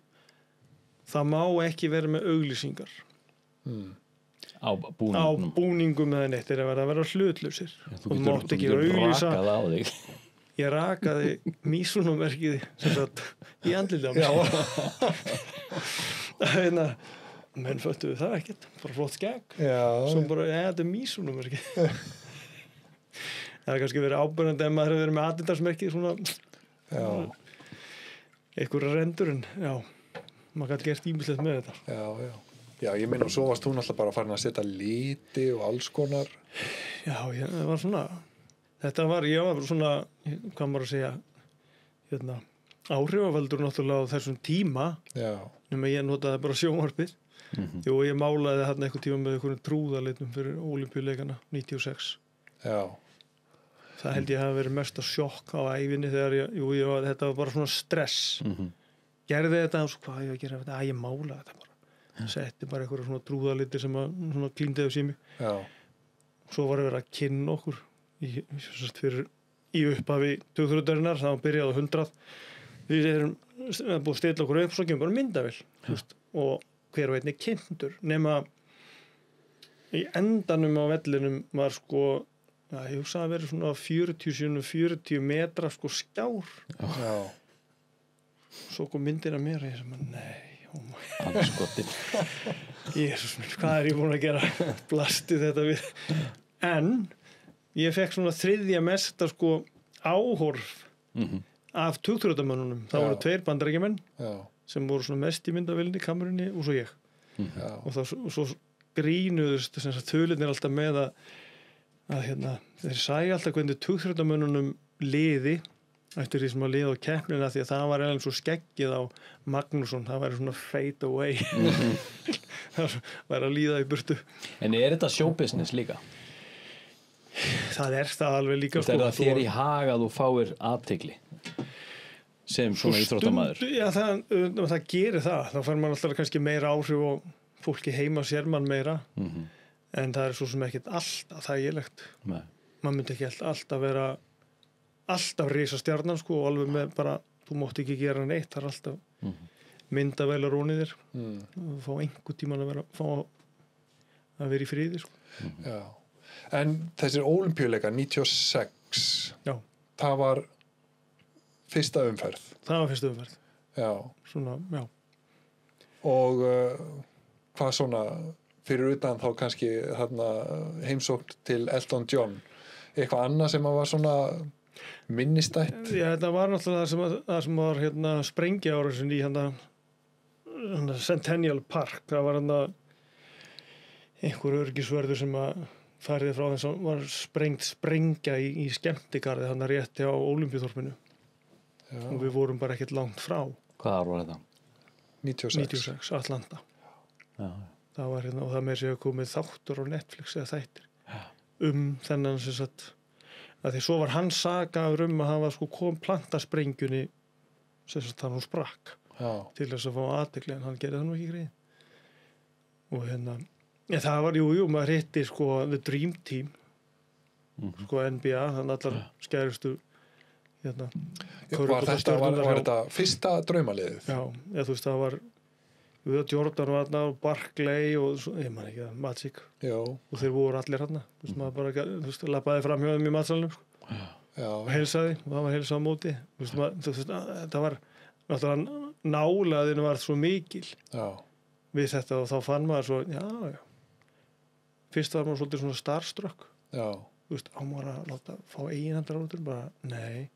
það má ekki vera með auglýsingar á búningum eða neitt er að vera hlutlausir og mátt ekki auglýsa ég rakaði mísunumerkið sem sagt í andliti á mér menn föttuðu það ekkert bara flott skegg sem bara, þetta er mísunumerkið það er kannski verið ábyrgandi ef maður hefur verið með Adidas-merkið svona einhverja rendur en maður gæti gert ýmislegt með þetta Já, ég meina og svo varst hún alltaf bara farin að setja liti og alls konar. Já, það var svona, þetta var, ég var svona, hvað maður að segja, áhrifavaldur náttúrulega á þessum tíma, nema ég notaði bara sjónvarpið. Jú, ég málaði þarna einhvern tíma með einhvern trúðalitum fyrir Ólympíuleikana 96. Já. Það held ég hafi verið mesta sjokk á ævinni þegar þetta var bara svona stress. Gerði þetta og svo hvað ég að gera þetta, ég málaði þetta bara. Setti bara einhverja svona trúðalitir sem að svona klíndiðu sími svo var verið að kynna okkur í upphafi 2000-arinnar, það var byrjað á 100 við erum búið að stilla okkur upp svo kemur bara myndavél og hver og einn er kynntur nema í endanum á vellinum var sko, ég hugsaði að vera svona 40 metra sko skjár. Já. Svo kom myndin að mér og ég sem nei, Andskotin. Jesús minn, hvað ég búin að gera? Blastið þetta við. En ég fekk svona þriðja mesta sko áhorf af tugþrjótamönnunum. Það voru 2 bandaríkjamenn sem voru svona mest í myndavélinni, kamerunni og svo ég. Og svo grínuðust þulirnir alltaf með að hérna, þeir sæja alltaf hvernig tugþrjótamönnunum liði eftir því sem að liða á keppnina því að það var eða svo skeggið á Magnússon, það væri svona fade away. Það væri að líða í burtu. En þetta showbusiness líka? Það það alveg líka sko. Er það þér í hag að þú fáir athygli sem svona íþróttamaður? Já, það gerir það. Þá fær maður alltaf kannski meira áhrif og fólki heima sér mann meira. En það svo sem ekkert alltaf þægilegt. Maður myndi ekki alltaf vera alltaf risastjarnan sko og alveg með bara, þú mátt ekki gera neitt, það alltaf myndavélar ónið þér. Þú fá einhver tíman að vera í friði sko. Já. En þessir ólympíuleikar 96, já. Það var fyrsta umferð. Það var fyrsta umferð. Já. Svona, já. Og hvað svona, fyrir utan þá kannski heimsókn til Elton John, eitthvað annað sem var svona minnistætt? Já, þetta var náttúrulega það sem var sprengjaárásin í Centennial Park. Það var einhver öryggisvörður sem að færði frá þess að var sprengja í skemmtigarði rétt hjá Ólympíuþorpinu. Og við vorum bara ekkert langt frá. Hvað var þetta? 96, Atlanta. Já. Það var og það með sér komið þáttur á Netflix eða þættir þennan sem sagt að því svo var hann sakaður að hafa sko plantasprengjunni sem sagt hann sprakk til þess að fá athygli en hann gerði það nú ekki greið og það var, maður hitti sko The Dream Team sko NBA, þannig allar skærustu var þetta fyrsta draumaliðið? Já, þú veist það var Jordan var þarna og Barkley og ég man ekki það, Magic og þeir voru allir þarna maður bara, labbaði fram hjá þeim í matsalnum sko. Og heilsaði og það var heilsað á móti það var náttúrulega nálaðin var svo mikil við þetta og þá fann maður svo já fyrst var maður svolítið svona starstruck þú veist, á maður að láta fá eiginhandarátur bara, nei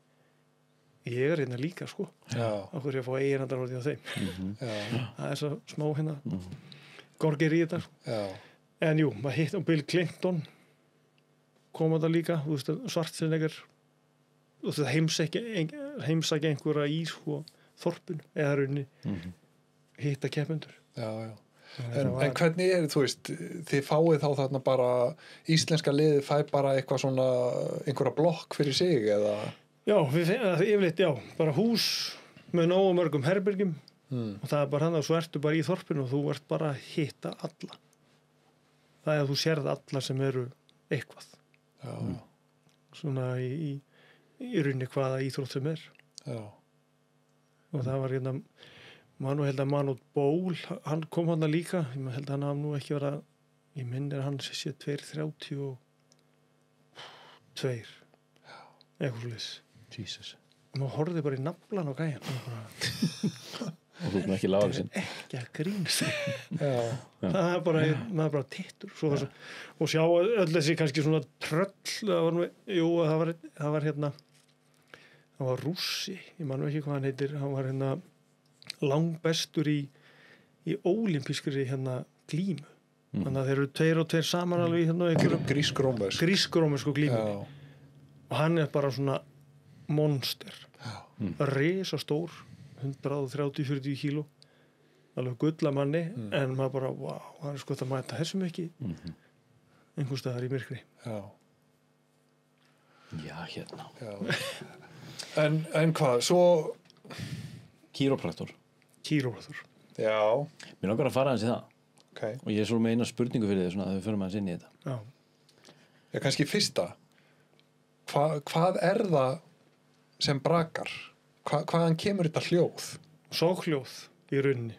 ég hérna líka sko á hverju að fá eiginhandarátur á þeim það svo smá gorgir í þetta sko. En maður hitt Bill Clinton kom þetta líka, þú veist, Schwarzenegger þú veist, heimsækja einhverja í sko þorpinu eða runni hitta keppendur En hvernig þú veist, þið fáið þá þarna bara íslenska liðið fær bara eitthvað svona einhverja blokk fyrir sig eða? Já, yfirleitt bara hús með nógu mörgum herbergjum og það bara hann að svo ertu bara í þorpinu og þú ert bara að hitta alla það að þú sérð alla sem eru eitthvað svona í rauninni hvaða íþrótt sem og það var Manu held að Manut Ból, hann kom hann líka, ég held að hann hafði nú ekki verið ég minnir að hann sé 2.32 eitthvað svoleiðis. Jesus. Og maður horfði bara í naflan á gæjan og þú ekki lágur sinn. Ekki að grínast. Það bara, maður bara tittur og sjá öll þessi kannski svona tröll, það var rússi, ég man ekki hvað hann heitir, hann var langbestur í ólympískri glímu. Þannig að þeir eru 2 og 2 saman alveg í grísk-rómversku glímu. Og hann bara svona monster. Risastór, 130-40 kíló. Alveg gullamanni, en maður bara, wow, hann sko að mæta þessum ekki. Einhvers staðar í myrkri. Já, hérna. En hvað, svo... Kírópraktor. Já. Mér langar að fara aðeins í það. Okay. Og ég svo með eina spurningu fyrir þig svona að við förum aðeins inn í þetta. Já, kannski fyrsta. Hvað það sem brakar? Hvaðan kemur þetta hljóð? Soghljóð í rauninni.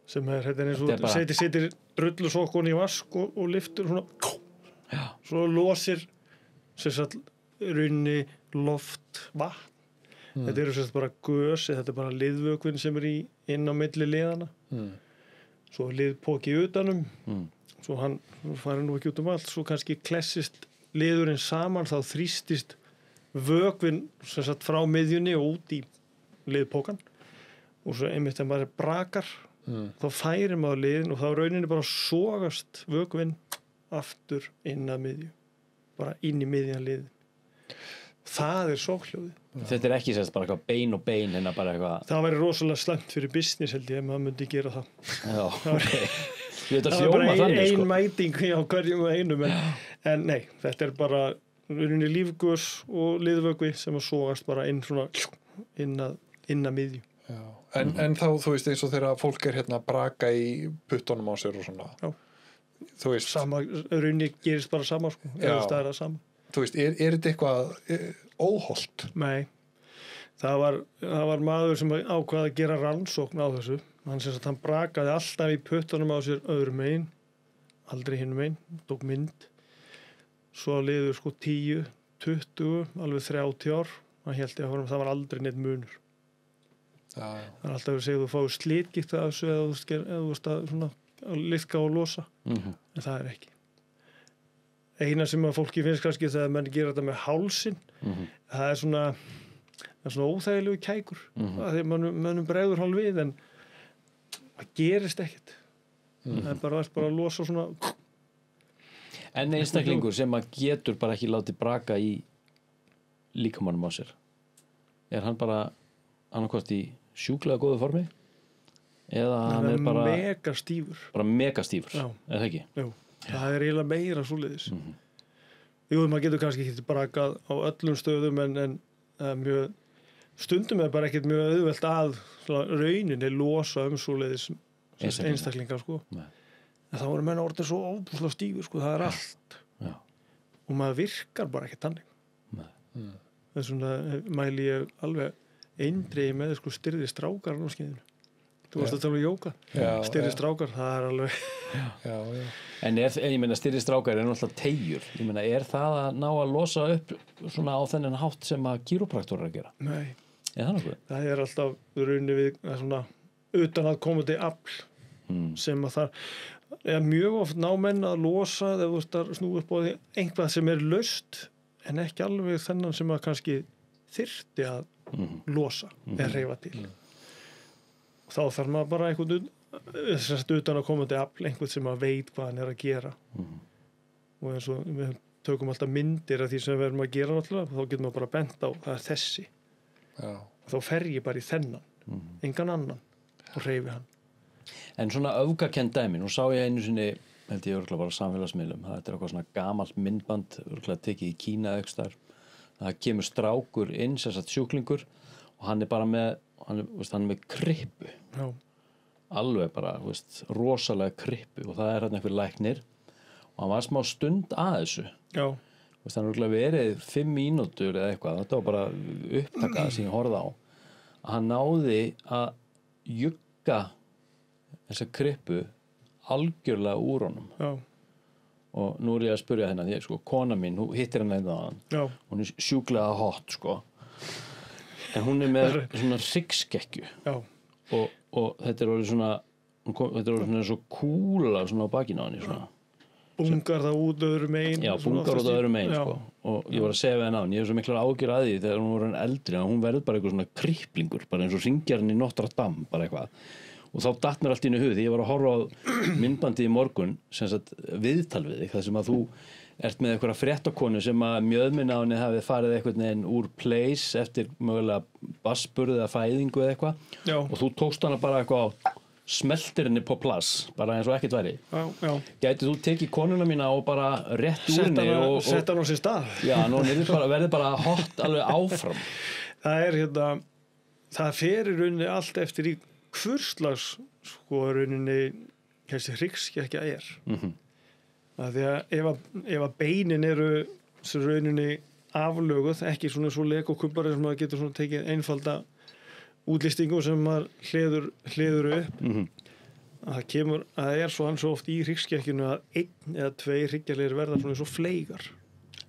sem þetta eins Þetta og bara- setir drullusokkun í vask og lyftur svona Já. svo losir sem sagt runni, loft, vatn þetta eru sem sagt bara gös þetta er bara liðvökvin sem er inn á milli liðana svo liðpoki utanum svo hann farið nú ekki út um allt svo kannski klessist liðurinn saman þá þrýstist vökvin sem sagt frá miðjunni og út í liðpokan og svo einmitt þegar maður brakar þá færir maður liðin og þá rauninni bara sogast vökvin aftur inn að miðju bara inn í miðjan liðin það er sókhljóði Þetta er ekki sérst bara eitthvað bein og bein hérna bara eitthvað það væri rosalega slæmt fyrir business held ég ef maður myndi gera það Já, ok Ég veit að það var bara hljóma þannig ein sko mæting á hverjum og einum en nei, þetta er bara rauninni lífgus og liðvökvi sem að sogast bara inn svona inn að miðju Já. En þá, þú veist, eins og þegar fólk er hérna að braka í puttunum á sér og svona Já. þú veist, sama, rauninni gerist bara sama sko, Já. eða það er það sama þú veist er þetta eitthvað óholt? Nei, það var maður sem ákvaði að gera rannsókn á þessu hann sem sagt hann brakaði alltaf í puttunum á sér öðrum megin aldrei hinum megin, tók mynd svo liður sko 10, 20 alveg 30 ár hann held ég að það var aldrei neitt munur Já. það er alltaf að segja að þú fáið slitgikt að þessu eða þú veist að svona að liðka og losa en það er ekki eina sem að fólki finnst kannski þegar menn gera þetta með hálsin það er svona óþægilegu kækur því mönnum bregður hálf við en það gerist ekkert það er bara að losa svona En einstaklingur sem að getur bara ekki látið braka í líkamannum á sér er hann bara annarkost í sjúklega góðu formi eða hann er bara megastífur Já. er það ekki? Jú, það er eiginlega meira svoleiðis Jú, maður getur kannski ekki brakað á öllum stöðum en mjög, stundum er bara ekkert mjög auðvelt að rauninni losa svoleiðis einstaklingar sko. En þá eru menn orðið svo óbúslega stífur sko, það er allt Já. og maður virkar bara ekki þannig þess vegna mæli ég alveg eindreiði með sko styrði strákar á skeiðinu þú varst að tala um jóka styrði strákar, það er alveg Já. En ég meina styrri strákar er náttúrulega teygjur ég meina er það að ná að losa upp svona á þennan hátt sem að gyropraktorar að gera? Nei, það er alltaf rauninni við svona utan að koma til afl sem að það er mjög oft ná menn að losa þegar þú veist að snúa upp á því einhvað sem er laust en ekki alveg þennan sem að kannski þyrfti að losa eða hreyfa til og þá þarf maður bara einhvern utan að koma til afl einhvern sem að veit hvað hann er að gera og eins og við tökum alltaf myndir af því sem við erum að gera náttúrulega þá getum við bara bent á það er þessi og þá fer ég bara í þennan engan annan og hreyfi hann En svona öfgakend dæmi, nú sá ég einu sinni held ég örugglega bara á samfélagsmiðlum þetta er eitthvað svona gamalt myndband örugglega tekið í Kína ekstar það kemur strákur inn, sem sagt sjúklingur og hann er bara með hann er með krippu alveg bara, rosalega krippu og það er hann einhver læknir og hann var smá stund að þessu hann er örugglega verið 5 mínútur eða eitthvað, þetta var bara upptakað sem ég horfði á að hann náði að jugga þessa krippu algjörlega úr honum og nú er ég að spyrja hennar því kona mín, hún hittir hennar einnig hún er sjúklega hot en hún er með svona hryggskekkju og þetta er orðið svona þetta er orðið svona svo kúla svona á bakinu á henni svona bungar það út öðrum megin bungar út öðrum megin og ég var að segja við henni á henni ég hef svo miklar ágjur að því þegar hún var eldri að hún verður bara eitthvað svona kripplingur bara eins og hringjarinn í Notre Dame bara eitthvað og þá datt mér allt í einu hug því ég var að horfa á myndbandi í morgun sem sagt viðtal við þig þar sem að þú ert með einhverja fréttakonu sem að mjöðminn á henni hafi farið einhvern veginn úr place eftir mögulega bassburð eða fæðingu eða eitthvað og þú tókst hana bara eitthvað á smeltir henni på plass bara eins og ekkert væri gæti þú tekið konuna mína og bara rétt úr henni og sett hann á sér stað nú verður bara hot alveg áfram það er það fer í rauninni allt eftir í hvurslags rauninni þessi hryggskekkja er að því að ef að beinin eru rauninni aflöguð ekki svona svo legokubbar sem maður getur svona tekið einfalda útlistingu sem maður hleður upp að það svo hans oft í hryggskekkjunu að 1 eða 2 hryggjarlegir verða svona eins og fleygar.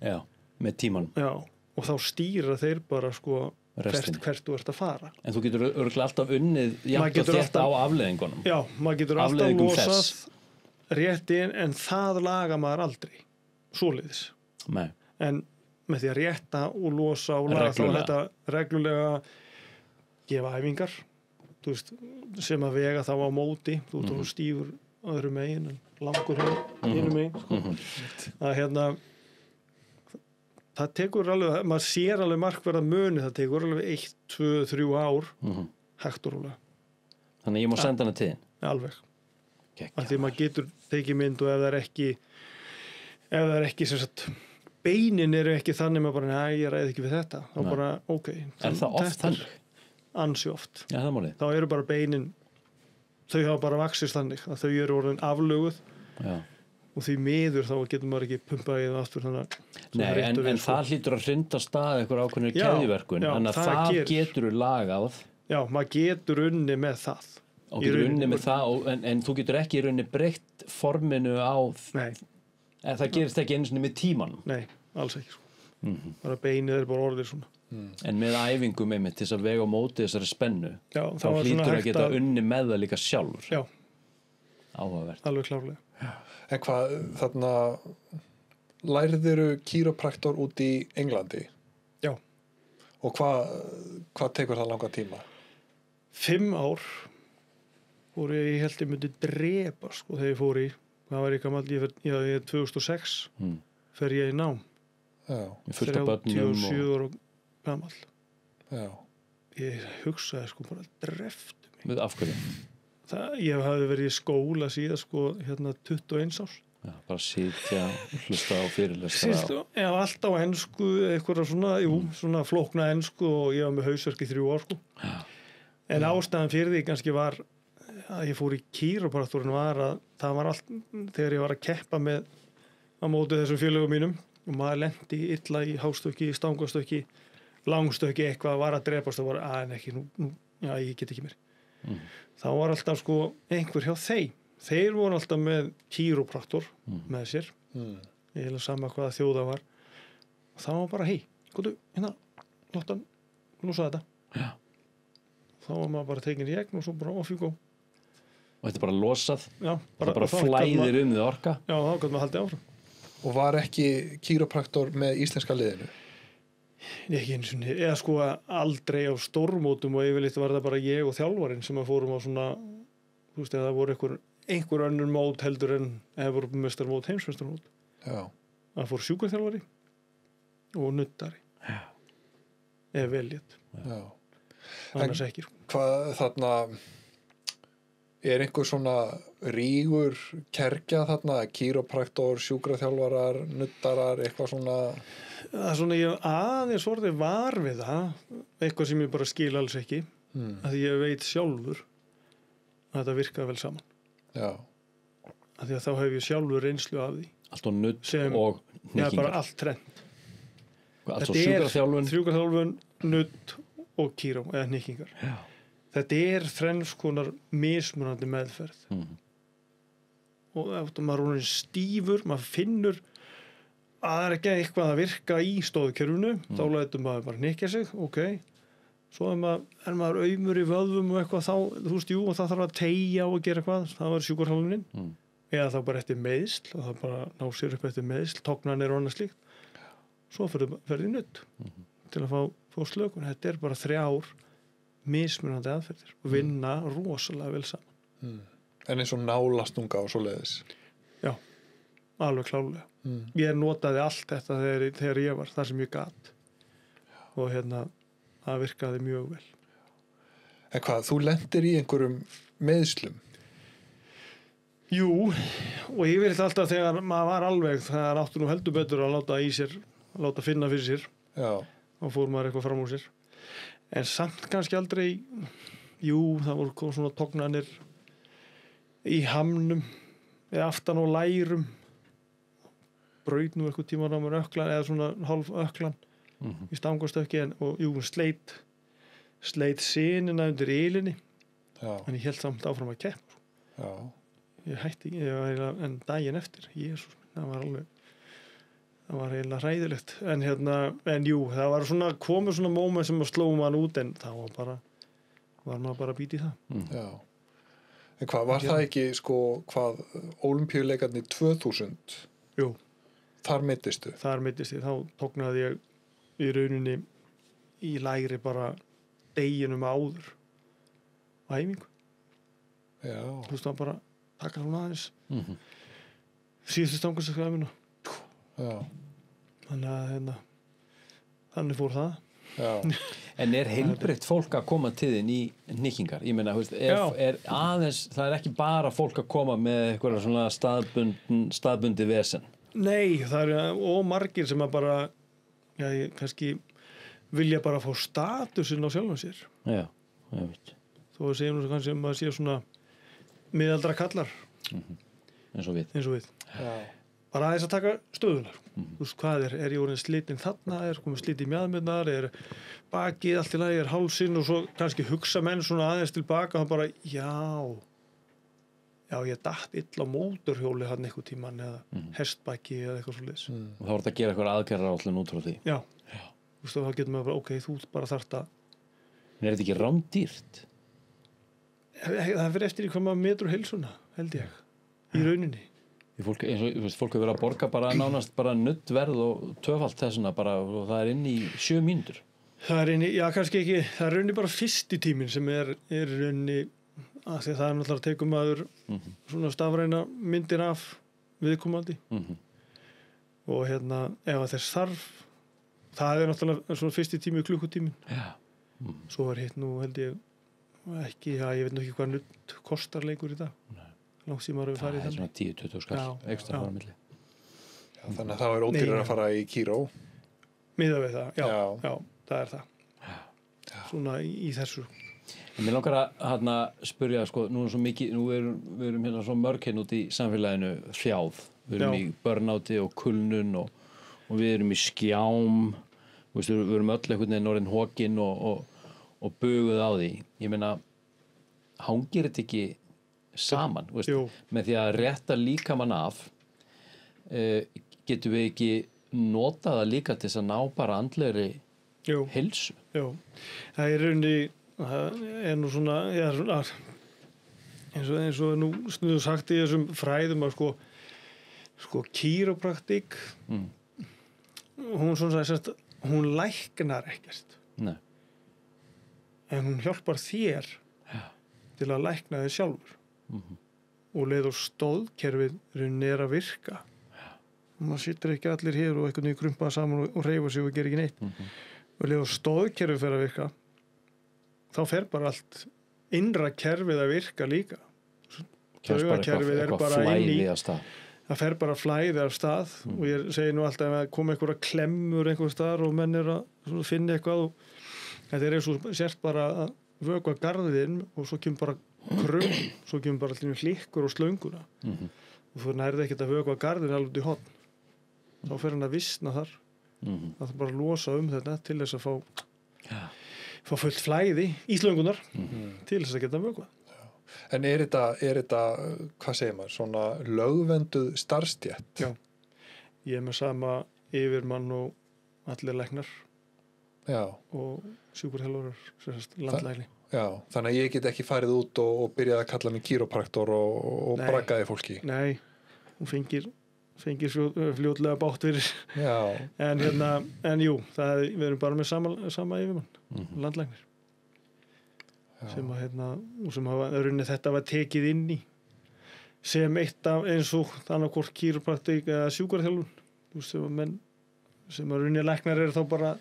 Já, með tíman. Já, og þá stýra þeir bara sko Restinni. hvert þú ert að fara. En þú getur örugglega alltaf unnið jafnt og þétt á afleiðingunum. Já, maður getur alltaf Afleiðingum losað þess. rétt inn en það laga maður aldrei. Svoleiðis. Nei. En með því að rétta og losa og laga þá Reglulega. þetta reglulega gefa æfingar, þú veist, sem að vega þá á móti, þú ert stífur öðru megin en langur hinum megin, sko. Að það tekur alveg, maður sér alveg markverða muni, það tekur alveg 1, 2, 3 ár hægt og rólega. Þannig að ég má senda hana til þín. Alveg. Geggjað. Af því maður getur tekið mynd og ef það er ekki sem sagt, beinin eru ekki þannig maður bara, næ, ég ræði ekki við þetta. Þá bara, ok. Er það oft þannig? Ansi oft. Já, það málið. Þá eru bara beinin, þau hafa bara vaxist þannig að þau eru orðin aflöguð. Já. Og því miður þá getur maður ekki pumpað í það aftur þannig Nei, en það hlýtur að hrinda af stað einhver ákveðnir keðjuverkun, en að það getur lagað. Já, maður getur unni með það. Og getur unni með það, en þú getur ekki í rauninni breytt forminu á... Nei. Það gerist ekki einu sinni með tímanum. Nei, alls ekki. Sko. Bara beinið er bara orðið svona. En með æfingum einmitt til þess að vega á móti þessari spennu, já, þá hlýtur að geta unni með það líka sjálfur. Já. Áhugavert. Alveg klárlega. En hvað, þarna lærðiru kýrópraktor út í Englandi? Já. Og hvað tekur það langa tíma? 5 ár fór ég held ég myndi drepa sko þegar ég fór í, það var ég gamall, ég er 2006 fer ég í nám. Já. 37 ára gamall. Já. Ég hugsaði sko bara dreftu mig. Af hverju? Ég hafði verið í skóla síðan sko 21 árs. Já, bara sitja, hlusta á fyrirlestra. Já, alltaf á ensku, eitthvað svona, svona flókna ensku og ég var með hausverk í 3 ár sko. Já. En ástæðan fyrir því kannski var að ég fór í kýrópraktorinn var að það var allt, þegar ég var að keppa með á móti þessum félögum mínum og maður lendi illa í hástökki, stangastökki, langstökki eitthvað var að drepast og var en ekki, já, ég get ekki mér. Þá var alltaf sko einhver hjá þeir voru alltaf með kýrópraktor með sér ég hef sama hvaða þjóða var og þá var bara góðu, hérna, láta hann lúsa þetta. Já. Þá var maður bara tekin í gegn og svo bara off you go. Og þetta er bara losað. Já, bara flæðir um þið orka. Já, þá gott maður haldið áfram. Og var ekki kýrópraktor með íslenska liðinu? Ekki eins og eða sko aldrei á stórmótum og yfirleitt var það bara ég og þjálfarinn sem að fórum á svona, þú veist, eða það voru einhver önnur mót heldur en Evrópumestarmót, heimsmeistarmót. Já. Það fór sjúkraþjálfari og nuddari. Já. Eða veljett. Já. Annars ekki. Hvað þarna er einhver svona rígur kergja þarna, kýrópraktor, sjúkraþjálfarar, nuddarar, eitthvað svona? Það er svona ég aðeins orðið var við það, eitthvað sem ég bara skil alls ekki, að ég veit sjálfur að þetta virkar vel saman. Já. Að því að þá hef ég sjálfur reynslu af því. Allt og nudd og hnykkingar. Já, bara allt trend. Allt og sjúkraþjálfun, nudd og kýró, eða hnykkingar. Já. Þetta er þrenns konar mismunandi meðferð. Og eftir maður er stífur, maður finnur að það er ekki eitthvað að virka í stóðkerfinu, þá lætur maður bara hnykkja sig, ok. Svo er maður aumur í vöðvum og eitthvað þá, þú veist, og það þarf að teygja og gera eitthvað, það var sjúkraþjálfunin. Eða þá bara eftir meiðsl, og það bara ná sér upp eftir meiðsl, tognanir og annað slíkt. Svo ferði nudd til að fá slökun. Þetta er bara 3 ár mismunandi aðferðir og vinna rosalega vel saman. En eins og nálastunga og svoleiðis? Já, alveg klálega. Ég notaði allt þetta þegar ég var þar sem ég gat og það virkaði mjög vel. En hvað, þú lendir í einhverjum meiðslum? Jú, og ég vilja alltaf þegar maður var alveg, það áttu nú heldur betur að láta finna fyrir sér. Já. Og fór maður eitthvað fram úr sér. En samt kannski aldrei, það voru svona tognanir í hamnum eða aftan á lærum. Braut nú eitthvað tíma á mér öklan eða svona hálf öklan í stangastökki og sleit sinina undir ilinni. Já. En ég held samt áfram að keppa. Já. Ég hætti, en daginn eftir, Jesús, það var eiginlega hræðilegt. En jú, það var komið svona moment sem að slóum hann út, en þá var maður bara að býta í það. Já. En hvað, var það ekki, Ólympíuleikarnir 2000? Jú. Þar meiddist ég, þá tóknaði ég í rauninni í lægri bara deginum áður á æfingu. Já. Þú veist, það bara taka hún aðeins. Síðustu stangarsækjaðumina. Já. Þannig fór það. Já. En heilbrigt fólk að koma til þín í hnykkingar? Ég meina, það er ekki bara fólk að koma með eitthvað svona staðbundi vesen? Nei, það og margir sem að bara, kannski vilja bara fá statusinn á sjálfum sér. Já, ég veit. Þó að segjum kannski að maður sé svona miðaldra kallar. Eins og við. Já. Bara aðeins að taka stöðunar. Þú veist, hvað er ég orðin slitinn þarna, komið slit í mjaðmurnar, bakið allt í lagi, hálsinn, og svo kannski hugsa menn svona aðeins tilbaka og bara, já, ég datt illa á mótorhjóli hann einhver tíman, eða hestbaki eða eitthvað svoleiðis. Og þá að gera eitthvað aðgerðaráætlun út frá því? Já. Þú veist, þá getur maður bara, ok, þú bara þarft að... En þetta ekki rándýrt? Það fyrir eftir í hvað maður metur heilsuna, held ég, í rauninni. Fólk hefur verið að borga bara nánast bara nuddverð og tvöfalt þessuna bara, og það inn í 7 mínútur. Það kannski ekki, það er rauninni bara fyrsti tíminn sem er rauninni, að því það náttúrulega að tekum maður svona stafræna myndir af viðkomandi. Og ef þess þarf, það er náttúrulega svona fyrsti tími klukkutíminn. Já. Svo hitt nú held ég ekki, ég veit nú ekki hvað nudd kostar leikur í dag. Nei. Langt sem maður hefur farið þannig. Það er svona 10-20 skall ekstra fara milli. Já, þannig að það er ódýrar að fara í Kíró. Miðað við það, já, það er það. Já. Svona í þessu. En mér langar að spyrja, nú er svo mikið, við erum hérna svo mörg hérna út í samfélaginu þjáð. Við erum í burnouti og kulnun og við erum í skjám, við erum öll einhvern veginn orðin hokin og buguð á því. Ég meina, hangir þetta ekki saman, með því að rétta líkamann af, getum við ekki notað það líka til þess að ná bara andlegri heilsu? Jú, það er rauninni, það er nú svona, eins og nú snuðu sagt í þessum fræðum að kýrópraktík, hún læknar ekkert. Nei. En hún hjálpar þér til að lækna þig sjálfur. Og leið og stóðkerfið rauninni er að virka. Maður situr ekki allir hér og einhvern veginn krumpaða saman og hreyfa sig og gera ekki neitt. Og leið og stóðkerfið fer að virka, þá fer bara allt innra kerfið að virka líka. Taugakerfið er bara inn í, það fer bara flæði af stað. Og ég segi nú alltaf að koma einhverja klemmur einhver staðar og menn er að finna eitthvað, og þetta er eins og sért bara að vökva garðinn og svo kemur bara svo kemur bara allir hlikkur og slönguna. Og þú nærði ekkert að vökva garðinn alveg út í horn. Þá fer hann að visna þar. Það er bara að losa þetta til þess að fá fullt flæði í slöngunar til þess að geta vökva. En er þetta, hvað segir maður, svona lögvenduð starfstétt? Já. Ég er með sama yfirmann og allir læknar. Já. Og sjúkurþjálfarar, landlækni. Já, þannig að ég get ekki farið út og byrjað að kalla mig kýrópraktor og braggaði fólki. Nei, hún fengir fljótlega bátt fyrir. Já. En jú, við erum bara með sama yfirmann, landlæknir. Sem að þetta var tekið inn í sem eitt af eins og þannig hvort kýrópraktík eða sjúkraþjálfun. Sem að rauninni læknar eru þá bara,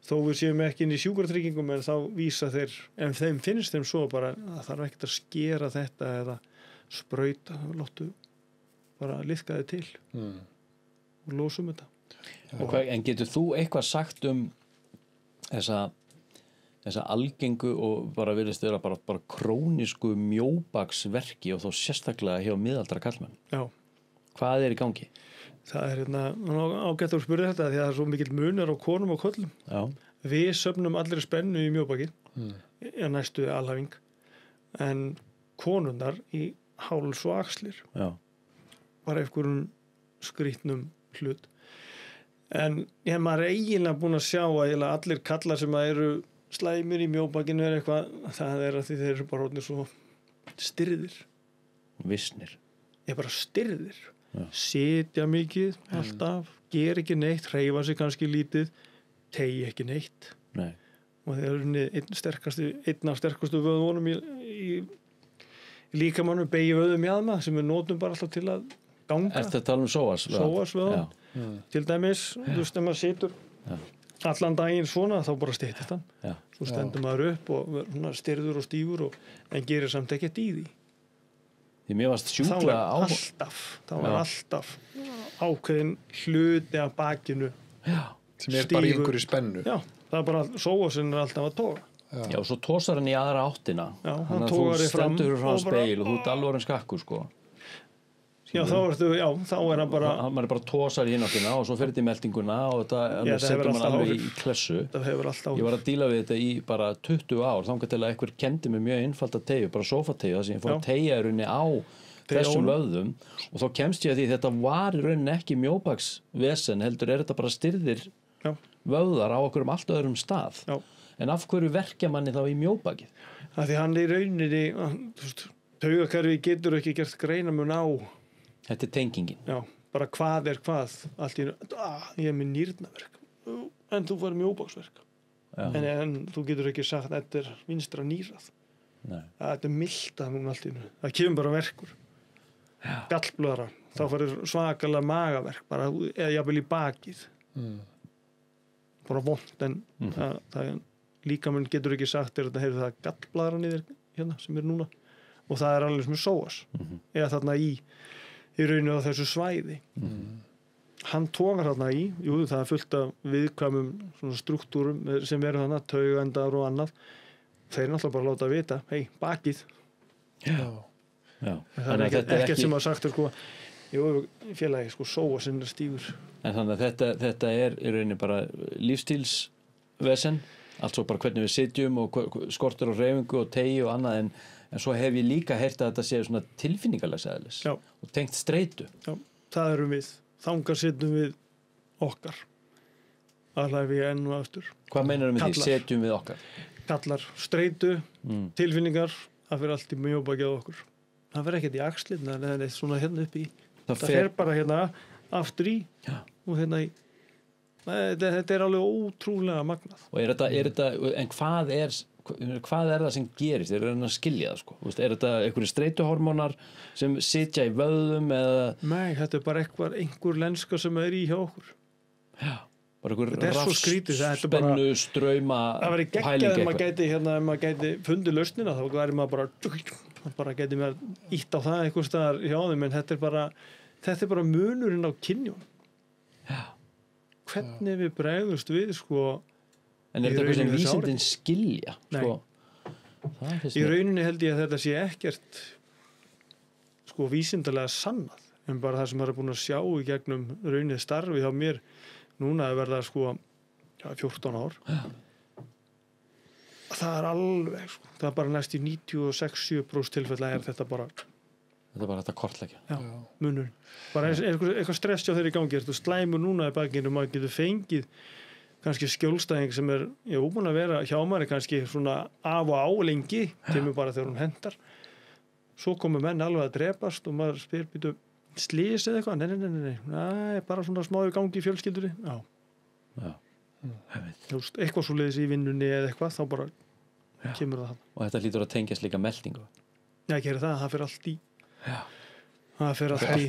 þó við séum ekki inn í sjúkratryggingum, en þá vísa þeir, en þeim finnst þeim svo bara að þarf ekkert að skera þetta eða sprauta, láttu bara liðka þið til og losum þetta. En getur þú eitthvað sagt þessa algengu og bara virðist vera bara krónísku mjóbaksverki og þó sérstaklega hjá miðaldra karlmenn? Já. Hvað er í gangi? Það er ágætt að spyrja þetta, því að það er svo mikill munur á konum og körlum. Já. Við söfnum allir spennu í mjóbakið, næstu alhæfing, en konurnar í háls og axlir Já. bara einhverjum skrýtnum hlut en maður eiginlega búin að sjá að eiginlega allir kallar sem að eru slæmir í mjóbakinu eitthvað, það að því þeir eru bara orðnir svo stirðir Vissnir. bara stirðir Já. sitja mikið alltaf gera ekki neitt, hreyfa sig kannski lítið tegi ekki neitt Nei. og þeir eru einn af sterkastu vöðunum í líkamannum beigja vöðum mjaðma sem við notum bara alltaf til að ganga Ertu að tala um sóasvöðum til dæmis, þú veist, ef maður situr allan daginn svona þá bara styttist hann svo stendur maður upp og styrður og stífur en gerir samt ekkert í því Því mér varst sjúkla það var alltaf ákveðin hluti af bakinu sem bara í einhverju spennu það bara sóasinn alltaf að toga Já, og svo tósar hann í aðra áttina hann þannig að þú stendur frá speil og þú ert alveg orðinn skakkur sko þá er hann bara hann bara tósar í hináttina og svo fer þetta í meltinguna og þetta setur mann alveg í klessu ég var að díla við þetta í bara 20 ár þangað til að einhver kendi mig mjög einfalda tegju bara sófategju þar sem ég fór að tegja í rauninni á þessum vöðum og þá kemst ég að því þetta var í rauninni ekki mjóbaksvesen heldur þetta bara stirðir vöðar á okkur allt öðrum stað en af hverju verkja manni þá í mjóbakið? Því hann í rauninni taugakerfi getur ekki gert greinamun á Þetta er tengingin. Já, bara hvað er hvað allt í ég er með nýrnaverk en þú fær mjóbaksverk en þú getur ekki sagt þetta er vinstra nýrað þetta er milda núna allt í nú það kemur bara verkur gallblöðra, þá færður svakalega magaverk bara, eða jafnvel í bakið bara vont en það líkaminn getur ekki sagt þetta hefur það gallblaðra niður hérna sem er núna og það er alveg sem er sóas eða þarna í rauninu á þessu svæði hann tókar þarna í það er fullt af viðkvæmum struktúrum sem eru þarna, taugendar og annað þeir náttúrulega bara láta vita bakið það er ekkert sem að sagt félagi sóa sinna stífur en þannig að þetta er í rauninni bara lífstílsvesen allt svo bara hvernig við sitjum og skortur og hreyfingu og tegi og annað en svo hef ég líka heyrt að þetta sé svona tilfinningalegs eðlis og tengt streitu. Já, það erum við. Þangar setjum við okkar. Alveg við enn og aftur. Hvað meinar með því? Setjum við okkar? Kallar streitu, tilfinningar, það fyrir allt í mjóbakið okkur. Það fyrir ekkert í axlinn, það er svona hérna upp í. Það fer bara hérna aftur í og hérna í. Þetta er alveg ótrúlega magnað. Og er þetta, en hvað er það sem gerist? Er það að skilja það sko? Er þetta einhverju streituhormónar sem sitja í vöðum eða? Nei, þetta er bara einhver lenska sem er í hjá okkur. Já, bara einhver rafspennu, strauma það væri geggjað ef maður gæti fundið lausnina þá væri maður bara gæti maður ítt á það einhver staðar hjá þeim en þetta er bara munurinn á kynjum. Já. Hvernig við bregðumst við sko en er þetta eitthvað sem vísindin skilja sko? Í rauninni held ég að þetta sé ekkert sko vísindalega sannað en bara það sem maður er búin að sjá í gegnum rauninni starfi hjá mér núna að verða sko 14 ár það er alveg sko það er bara næst í 96-7% tilfella er þetta bara þetta kortleggja munur bara eitthvað stress hjá þeirri gangi þú slæmur núna í bakinu maður getur fengið kannski skjólstæðing sem er búin að vera hjá maður kannski svona af og á lengi kemur bara þegar hún hendar svo komur menn alveg að drepast og maður spyr býtu slís eða eitthvað nei, bara svona smá í gangi í fjölskyldunni eitthvað svo leiðis í vinnunni eða eitthvað þá bara kemur það og þetta hlýtur að tengjast líka meldingu gerir það fyrir allt í það fyrir allt í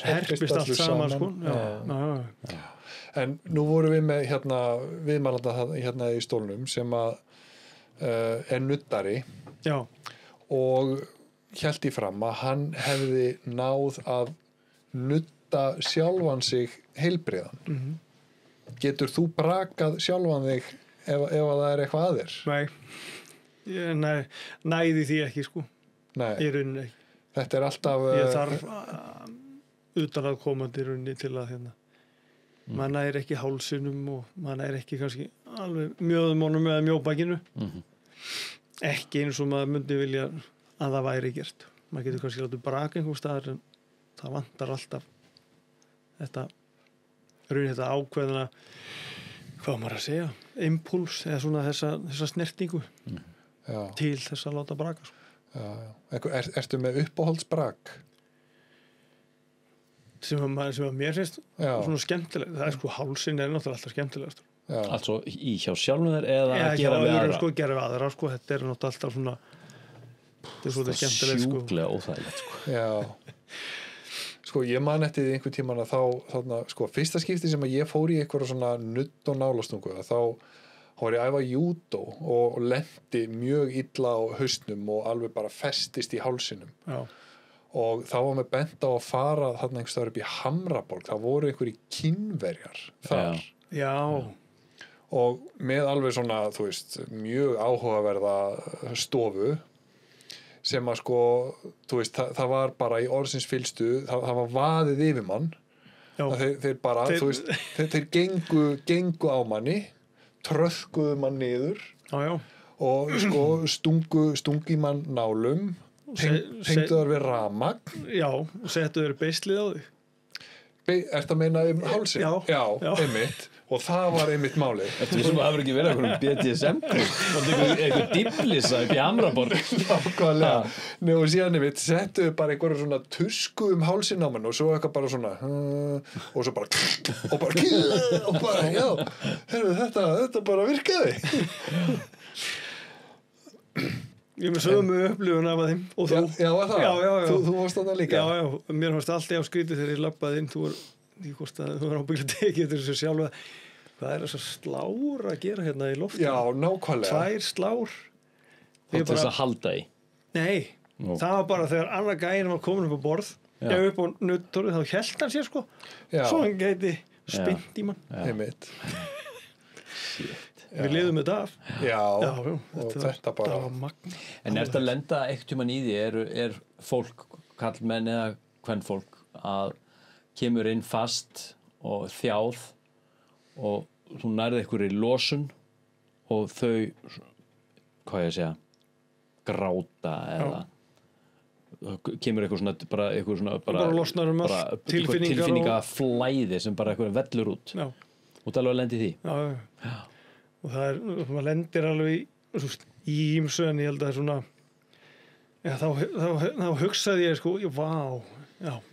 herpist allt saman sko En nú vorum við með viðmælanda hérna í stólnum sem að er nuddari og hélt í fram að hann hefði náð að nudda sjálfan sig heilbrigðan. Getur þú brakað sjálfan þig ef það er eitthvað að þér? Nei, næði því ekki sko. Nei. Í rauninni ekki. Þetta er alltaf ég þarf utan að komandi í rauninni til að mann er ekki hálsinum og mann er ekki kannski alveg mjöðumónum eða mjóbakinu ekki eins og maður myndi vilja að það væri gert maður getur kannski látið braka einhver staðar en það vantar alltaf þetta ákveðina hvað maður að segja impúls eða svona þessa snertingu til þess að láta braka sko. Ertu með uppáhaldsbrak? sem að mér finnst svona skemmtileg það sko hálsinn náttúrulega alltaf skemmtilegast altså í hjá sjálfum þér eða að gera við aðra sko, gera við aðra sko, þetta náttúrulega alltaf svona þetta svolítið skemmtilegt sko sjúklega óþægilegt sko. Sko ég man eftir einhver tíman að þarna sko fyrsta skipti sem að ég fór í eitthvað svona nudd og nálastungu þá var ég að æfa júdó og lenti mjög illa á hausnum og alveg bara festist í hálsinum og þá var mér bent á að fara þarna einhvers staðar upp í Hamraborg það voru einhverjir Kínverjar þar og með alveg svona þú veist mjög áhugaverða stofu sem að sko þú veist það var bara í orðsins fyllstu það var vaðið yfir mann þeir bara þú veist þeir gengu á manni tröðkuðu mann niður og sko stungu mann nálum tengdu þar við rafmagn og settu þér beislið á þig Ertu að meina hálsinn? Já, einmitt og það var einmitt málið Eftir því sem það hefur ekki verið einhverjum BDSM-klúbb einhver dýblisa upp í Hamraborg Nákvæmlega og síðan einmitt settuðu bara einhverju svona tusku hálsinn á mann og svo eitthvað bara svona og svo bara já, heyrðu þetta bara virkaði Ég með sömu upplifun af þeim og þú. Já, það? Þú varst þarna líka? Já, mér fannst alltaf á skrítið þegar ég labbaði inn, þú var ábyggilega tekið eftir þessu sjálfa. Hvað þessar slár að gera hérna í loftinu? Já, nákvæmlega. 2 slár. Og til þess að halda í? Nei, það var bara þegar annar gæinn var komin upp á borð, upp á nuddtorfið, þá hélt hann sér sko. Svo hann gæti spint í mann. Einmitt. Við liðum þetta af. Já, og þetta bara En ertu að lenda eitt tímann í því er fólk, karlmenn eða kvenfólk að kemur inn fast og þjáð og þú nærði einhverju losun og þau hvað ég að segja gráta eða kemur eitthvað svona bara tilfinningaflæði sem bara eitthvað vellur út og það alveg að lendi því Já. Og maður lendir alveg í ýmsu en ég held að það er svona þá hugsaði ég sko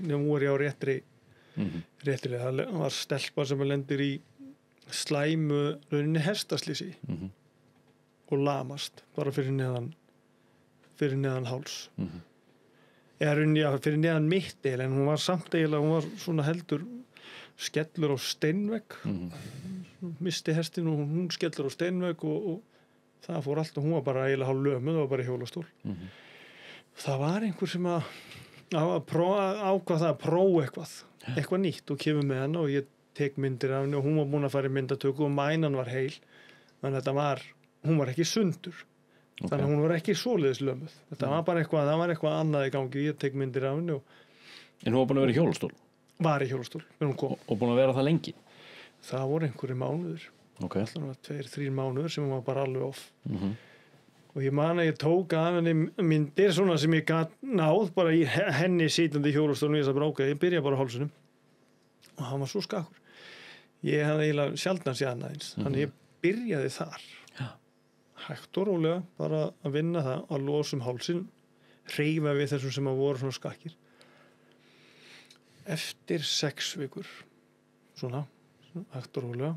nú er ég á réttri það var stelpa sem lendir í slæmu rauninni hestaslýsi og lamast bara fyrir neðan háls eða rauninni fyrir neðan mitt en hún var samt eiginlega hún var svona heldur skellur á steinvegg misti hestin og hún skellur á steinvegg og það fór allt og hún var bara eiginlega hálf lömuð og var bara í hjólastól það var einhver sem ákvað það að prófa eitthvað nýtt og kemur með hana og ég tek myndir af henni og hún var búin að fara í myndatöku og mænan var heil þannig að hún var ekki sundur þannig að hún var ekki svoleiðis lömuð þetta var bara eitthvað annað í gangi og ég tek myndir af henni En hún var búin að vera í hjólastól? Var í hjólastól og búin að vera það lengi? Það voru einhverjir mánuður 2-3 mánuður sem hún var bara alveg off og ég man að ég tók af henni myndir svona sem ég gat náð bara í henni sítandi í hjólastólum og ég sagði bara ég byrja bara á hálsunum og hann var svo skakkur ég hafði eiginlega sjaldan séð hann aðeins þannig ég byrjaði þar hægt og rólega bara að vinna það að losum hálsin hreyfa við þessum sem að voru svona skakkir eftir 6 vikur svona hægt og rólega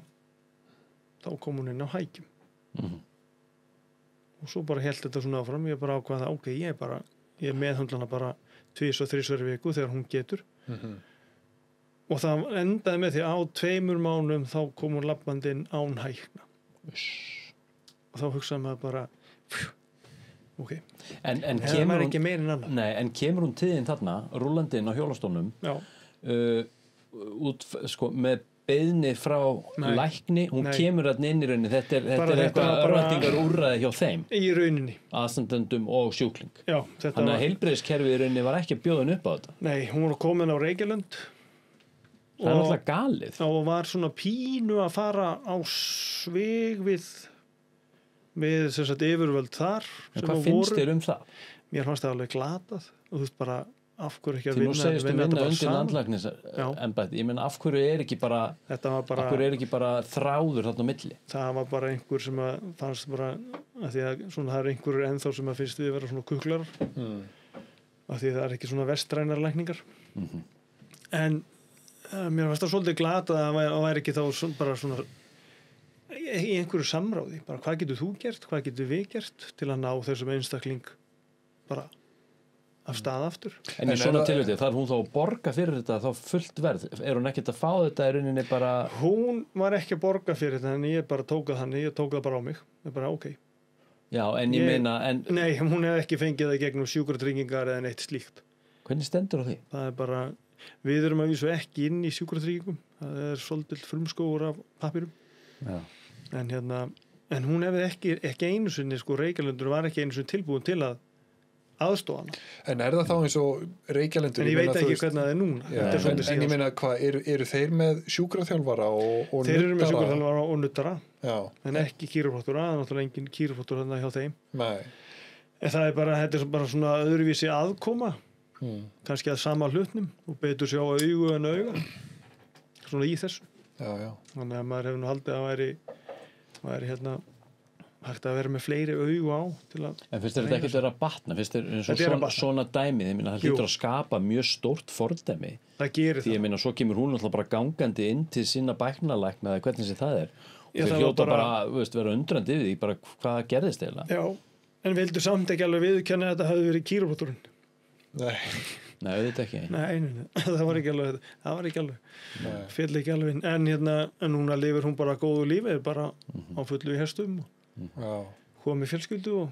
þá kom hún inn á hækjum og svo bara hélt þetta svona áfram ég bara ákvað það ég meðhöndla hana bara 2-3 viku þegar hún getur og það endaði með því á 2 mánuðum þá kom hún labbandi inn án hækna og þá hugsaði maður bara en kemur hún ekki meir en annað en kemur hún tíðin þarna rúllandi inn á hjólastólnum út sko með beiðni frá lækni hún kemur þarna inn í rauninni þetta er eitthvað örvæntingar úrræði hjá þeim í rauninni aðstandendum og sjúkling þannig að heilbrigðiskerfið í rauninni var ekki að bjóða upp á þetta nei, hún var komin á Reykjalund það er náttúrulega galið og var svona pínu að fara á svig við sem sagt yfirvöld þar hvað finnst þér um það? Mér fannst það alveg glatað og þú veist bara af hverju ekki að Því nú segist vinna vinna þetta bara undir saman. landlæknis embætti. Ég meina, af hverju er ekki bara þráður þarna á milli? Það var bara einhver sem að fannst bara að því að svona það er einhverjur ennþá sem að finnst við vera svona kuklar af því það er ekki svona vestrænar lækningar en mér fannst það svolítið glata að það væri ekki þá bara svona í einhverju samráði, bara hvað getur þú gert, hvað getur við gert til að ná þessum einstakling bara af stað aftur. En í svona tilviti, þarf hún þá að borga fyrir þetta þá fullt verð? Er hún ekkert að fá þetta í rauninni bara... Hún var ekki að borga fyrir þetta en ég bara tók það bara á mig. Ég bara ok. Já, en ég meina... Nei, hún hefði ekki fengið það gegnum sjúkratryggingar eða neitt slíkt. Hvernig stendur á því? Það er bara, við erum að vísu ekki inn í sjúkratryggingum. Það er svolítið frumskógur af pappírum. Já. En hún hefði ekki einu sinni, sko, Reykjalundur var ekki einu sinni tilbúin til að aðstofa hana. En er það þá eins og Reykjalundur? En ég veit ekki hvernig það er núna. Já, en ég meina, eru þeir með sjúkraþjálfara og nuddara? Þeir eru með sjúkraþjálfara og nuddara. Já. En ekki kýrópraktora, það er náttúrulega engin kýrópraktor þarna hjá þeim. Nei. En það er bara, þetta er bara svona öðruvísi aðkoma, kannski að sama hlutnum og betur sjá augu en auga, svona í þessu. Já. Þannig að maður hefur nú haldið að væri hægt að vera með fleiri augu á til að... En finnst þér þetta ekkert vera að batna? Finnst þér eins og svona dæmið? Ég meina, það hlýtur að skapa mjög stórt fordæmi. Það gerir það. Því ég meina, svo kemur hún alltaf bara gangandi inn til sinna bæknalækna eða hvernig sem það er. Og þeir hljóta bara, vera undrandi yfir því, bara hvað gerðist eiginlega. Já, en vildu samt ekki alveg viðurkenna að þetta hafi verið kýrópraktorinn? Nei, auðvitað ekki. Nei, það var ekki alveg. Féll ekki alveg. En núna lifir hún bara góðu lífi, bara á fullu í hestum og komið fjölskyldu og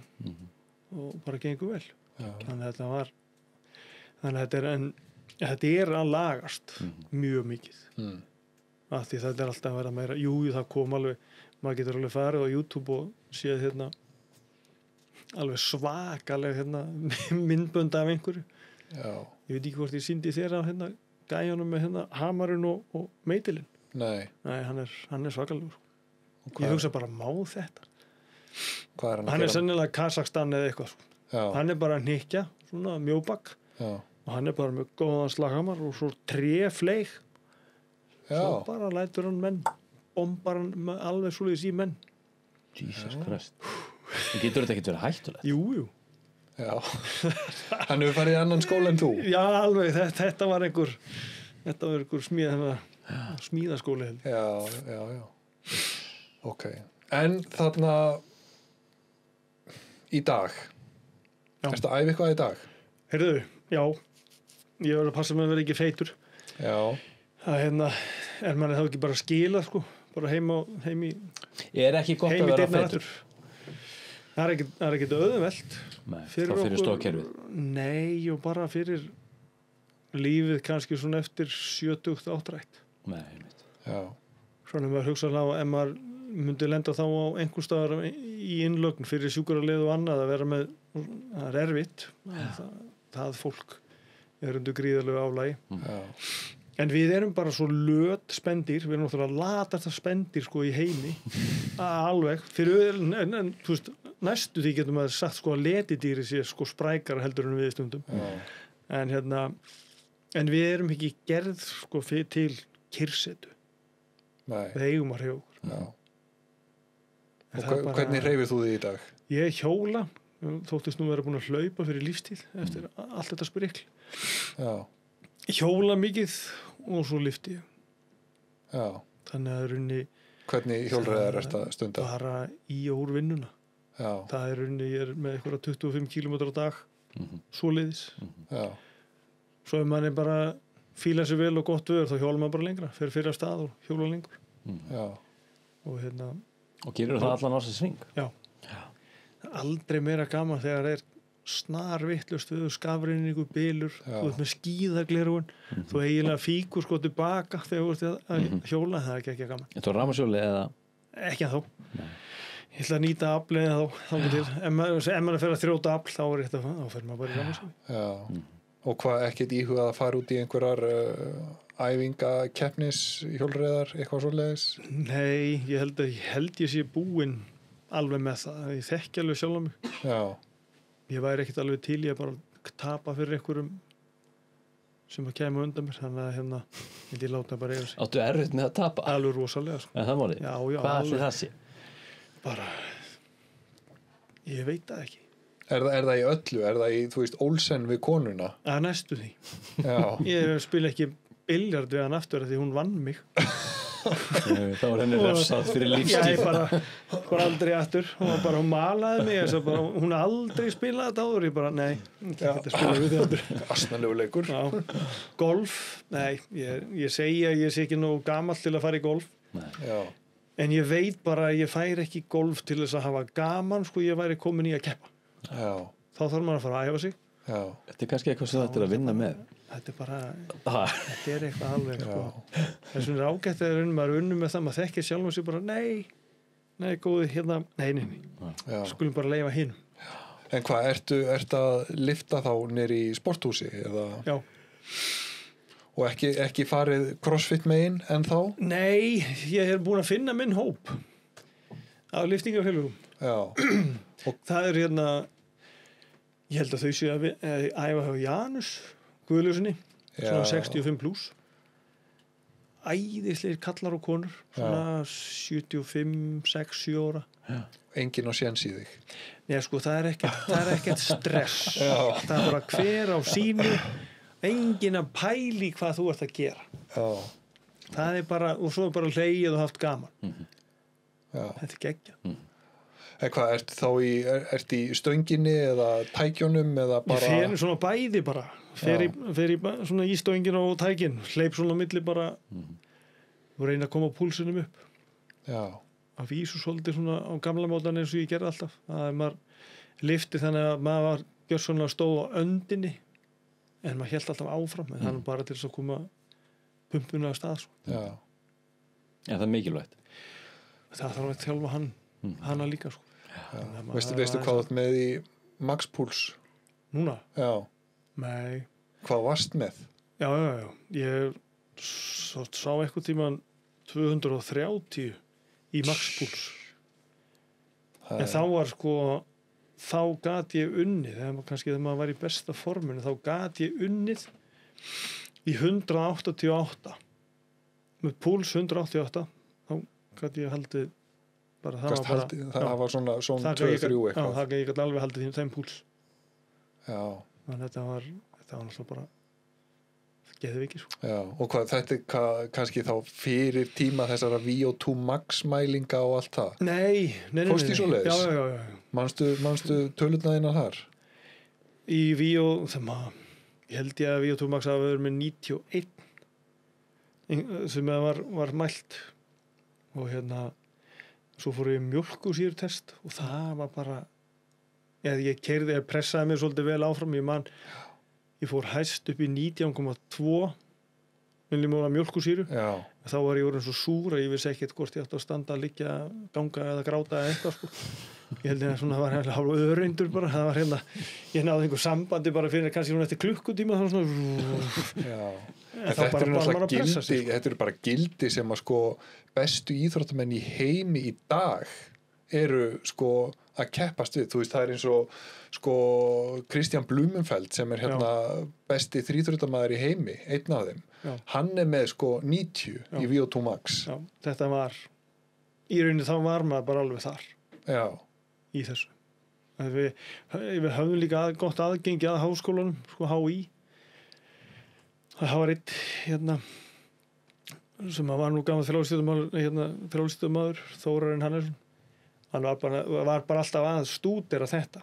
bara gengur vel. Þannig að þetta er að lagast mjög mikið. Af því þetta er alltaf að vera meira, það kom alveg, maður getur alveg farið á YouTube og séð alveg svakaleg myndbönd af einhverju. Já. Ég veit ekki hvort ég sýndi þér af gæjanum með hamarinn og meitilinn. Nei, hann er svakalegur. Ég hugsa bara, má þetta? Hvað er hann er sennilega Kazakstan eða eitthvað. Hann er bara að hnykkja, svona mjóbak. Og hann er bara með góðan slaghamar og svo tréfleig. Svo bara lætur hann menn, bombar hann alveg svoleiðis í menn. Jesus Christ. En getur þetta ekkert verið hættulegt? Jú. Já, hann hefur farið í annan skóla en þú? Já, alveg, þetta var einhver smíðaskóli. Já. Ok, en þarna í dag, ertu að æfa eitthvað í dag? Heyrðu, já, ég verður að passa með að vera ekki feitur. Já. Það er manni þá ekki bara að skila, sko, bara heim í... Er ekki gott að vera feitur? Það er ekkert auðvelt. Nei, fyrir stoðkerfið. Nei, og bara fyrir lífið kannski svona eftir 70 áttrætt. Nei, einmitt. Já. Svona maður hugsa á, ef maður myndi lenda þá á einhver staðar í innlögn fyrir sjúkraleið og annað að vera með, það er erfitt. Það fólk er undir gríðarlegu álagi. Já. En við erum bara svo löt spendýr, við erum náttúrulega latasta spendýr sko í heimi, alveg, en þú veist, næstu því getum við sagt sko að letidýri sé sko sprækara heldur en við stundum. En við erum ekki gerð sko til kyrrsetu. Nei. Við eigum að hreyfa okkur. Já. Og hvernig hreyfir þú þig í dag? Ég hjóla, þóttist nú vera búin að hlaupa fyrir lífstíð eftir allt þetta sprikl. Já. Hjóla mikið og svo lyfti ég. Já. Þannig að runni... Hvernig hjólreiðar er þetta stunda? Bara í og úr vinnuna. Já. Það er runni, ég er með eitthvað 25 kilometra á dag, svoleiðis. Já. Svo ef mann bara fíla sér vel og gott veður, þá hjóla maður bara lengra, fer fyrir af stað og hjóla lengur. Já. Og Og gerir það allan á sig sving? Já. Aldrei meira gaman þegar er snarvittlust við skafrinningu, bylur, þú ert með skíðaglerun, þú eiginlega fíkur sko tilbaka þegar þú ert að hjóla, það er ekki gaman. Þetta var rafmagnshjóli eða? Ekki að þó. Ég ætla að nýta aflið þá til. Ef maður fer að þrjóta afl, þá fer maður bara í rafmagnshjóli. Já. Og hvað ekkert íhugað að fara út í einhverjar æfingakeppnis hjólreiðar, eitthvað svoleiðis? Nei, ég held ég sé búinn alveg með það. Ég þekki alveg sjálf á mig. Já. Ég væri ekkert alveg til, ég bara mark tapa fyrir einhverjum sem að kæma undan mér þannig að hérna ég láta bara yfir sig Áttu erfitt með að tapa? alveg rosalega sko. Er það málið? Já, Hvað alveg. ætli það sé? Bara ég veit það ekki Er það í öllu? Er það í, þú veist, Olsen við konuna? að næstu því Já. ég spila ekki biljard við hann aftur af því hún vann mig Þá er henni refsað fyrir Já, lífstíð ég bara aldrei aftur hún malaði mig bara, hún aldrei spilaði þetta áður ég bara, nei, þetta spilaði við því aftur Asnalegu leikur. Já. Golf, nei, ég segi að ég sé ekki nógu gamall til að fara í golf Já. en ég veit bara að ég færi ekki í golf til þess að hafa gaman sko ég væri komin í að keppa Já. þá þarf maður að fara að æfa sig Já. Þetta er kannski eitthvað sem þetta er að vinna með þetta er bara, Ha, þetta er eitthvað alveg sko. þess vegna er ágætt að maður er unnu með það maður þekkir sjálf og sér bara, nei góði, hérna, nei Já. skulum bara leyfa hinn En hvað, ertu að lifta þá nýr í sporthúsi eða? Já. Og ekki farið crossfit megin en þá? Nei, ég er búin að finna minn hóp af liftingafélugum Já. það er hérna ég held að þau séu að æfa hjá Janus Guðlausinni svona 65 pluss æðislegir kallar og konur svona 75, 6, 7 ára Engin á séns í þig. Nei, sko, það er ekkert stress það er bara hver á sínu engin að pæli hvað þú ert að gera Já. það er bara, og svo er bara hlegið og haft gaman Já. þetta er geggjað En hvað, ertu í stönginni eða tækjónum eða bara? Ég fer svona bæði bara fer í svona í stöngin og tækin hleyp svona á milli bara og reyna að koma púlsunum upp Já. að vísu svolítið svona á gamla mótan eins og ég gerði alltaf að maður lifti þannig að maður var gjörsamlega stóð á öndinni en maður hélt alltaf áfram en það er bara til þess að koma pumpuna að stað svo. Já. Já, það er mikilvægt það þarf að þjálfa hana líka sko. Veistu hvað þú ert með í Max Puls? Núna? Já. Nei. Hvað varst með? Já. Ég sá eitthvað tíman 230 í Max Puls. En þá var sko, þá gat ég unnið, kannski þegar maður var í besta forminu, þá gat ég unnið í 188. Með Puls 188, þá gat ég haldið bara það var svona 2-3 eitthvað. Já, það ég gat alveg haldið þeim Puls. Já. Þannig að þetta var náttúrulega bara geðvikið sko. Já, og hvað, þetta er kannski þá fyrir tíma þessara VO2 max mælinga og allt það? Nei. Fórst í svoleiðis? Já. Manstu tölurna þínar þar? Í VO, ég held ég að VO2 max hafa verið með 91 sem var mælt og hérna svo fór ég mjólkusýrutest og það var bara ég pressaði mig svolítið vel áfram ég fór hæst upp í 19,2 millimóla mjólkusýru þá var ég orðinn svo súr að ég vissi ekkert hvort ég átti að standa að liggja, ganga eða gráta eða eitthvað sko. Ég held að það var hálfa öðreindur bara það var hérna, ég náði einhver sambandi bara fyrir kannski eftir klukkutíma þá svona Þetta eru bara gildi sem að sko bestu íþróttamenn í heimi í dag eru sko að keppast við, þú veist það er eins og sko Kristján Blumenfeld sem er hérna besti þríþróttamaður í heimi, einn af þeim hann er með sko 90 í VO2 max. Já, þetta var í rauninni þá var maður bara alveg þar í þessu við höfum líka gott aðgengi að háskólanum, sko HÍ það var einn hérna sem var nú gamall frjálsíþróttamaður Þórarinn Hannesson hann var bara alltaf að stúdera þetta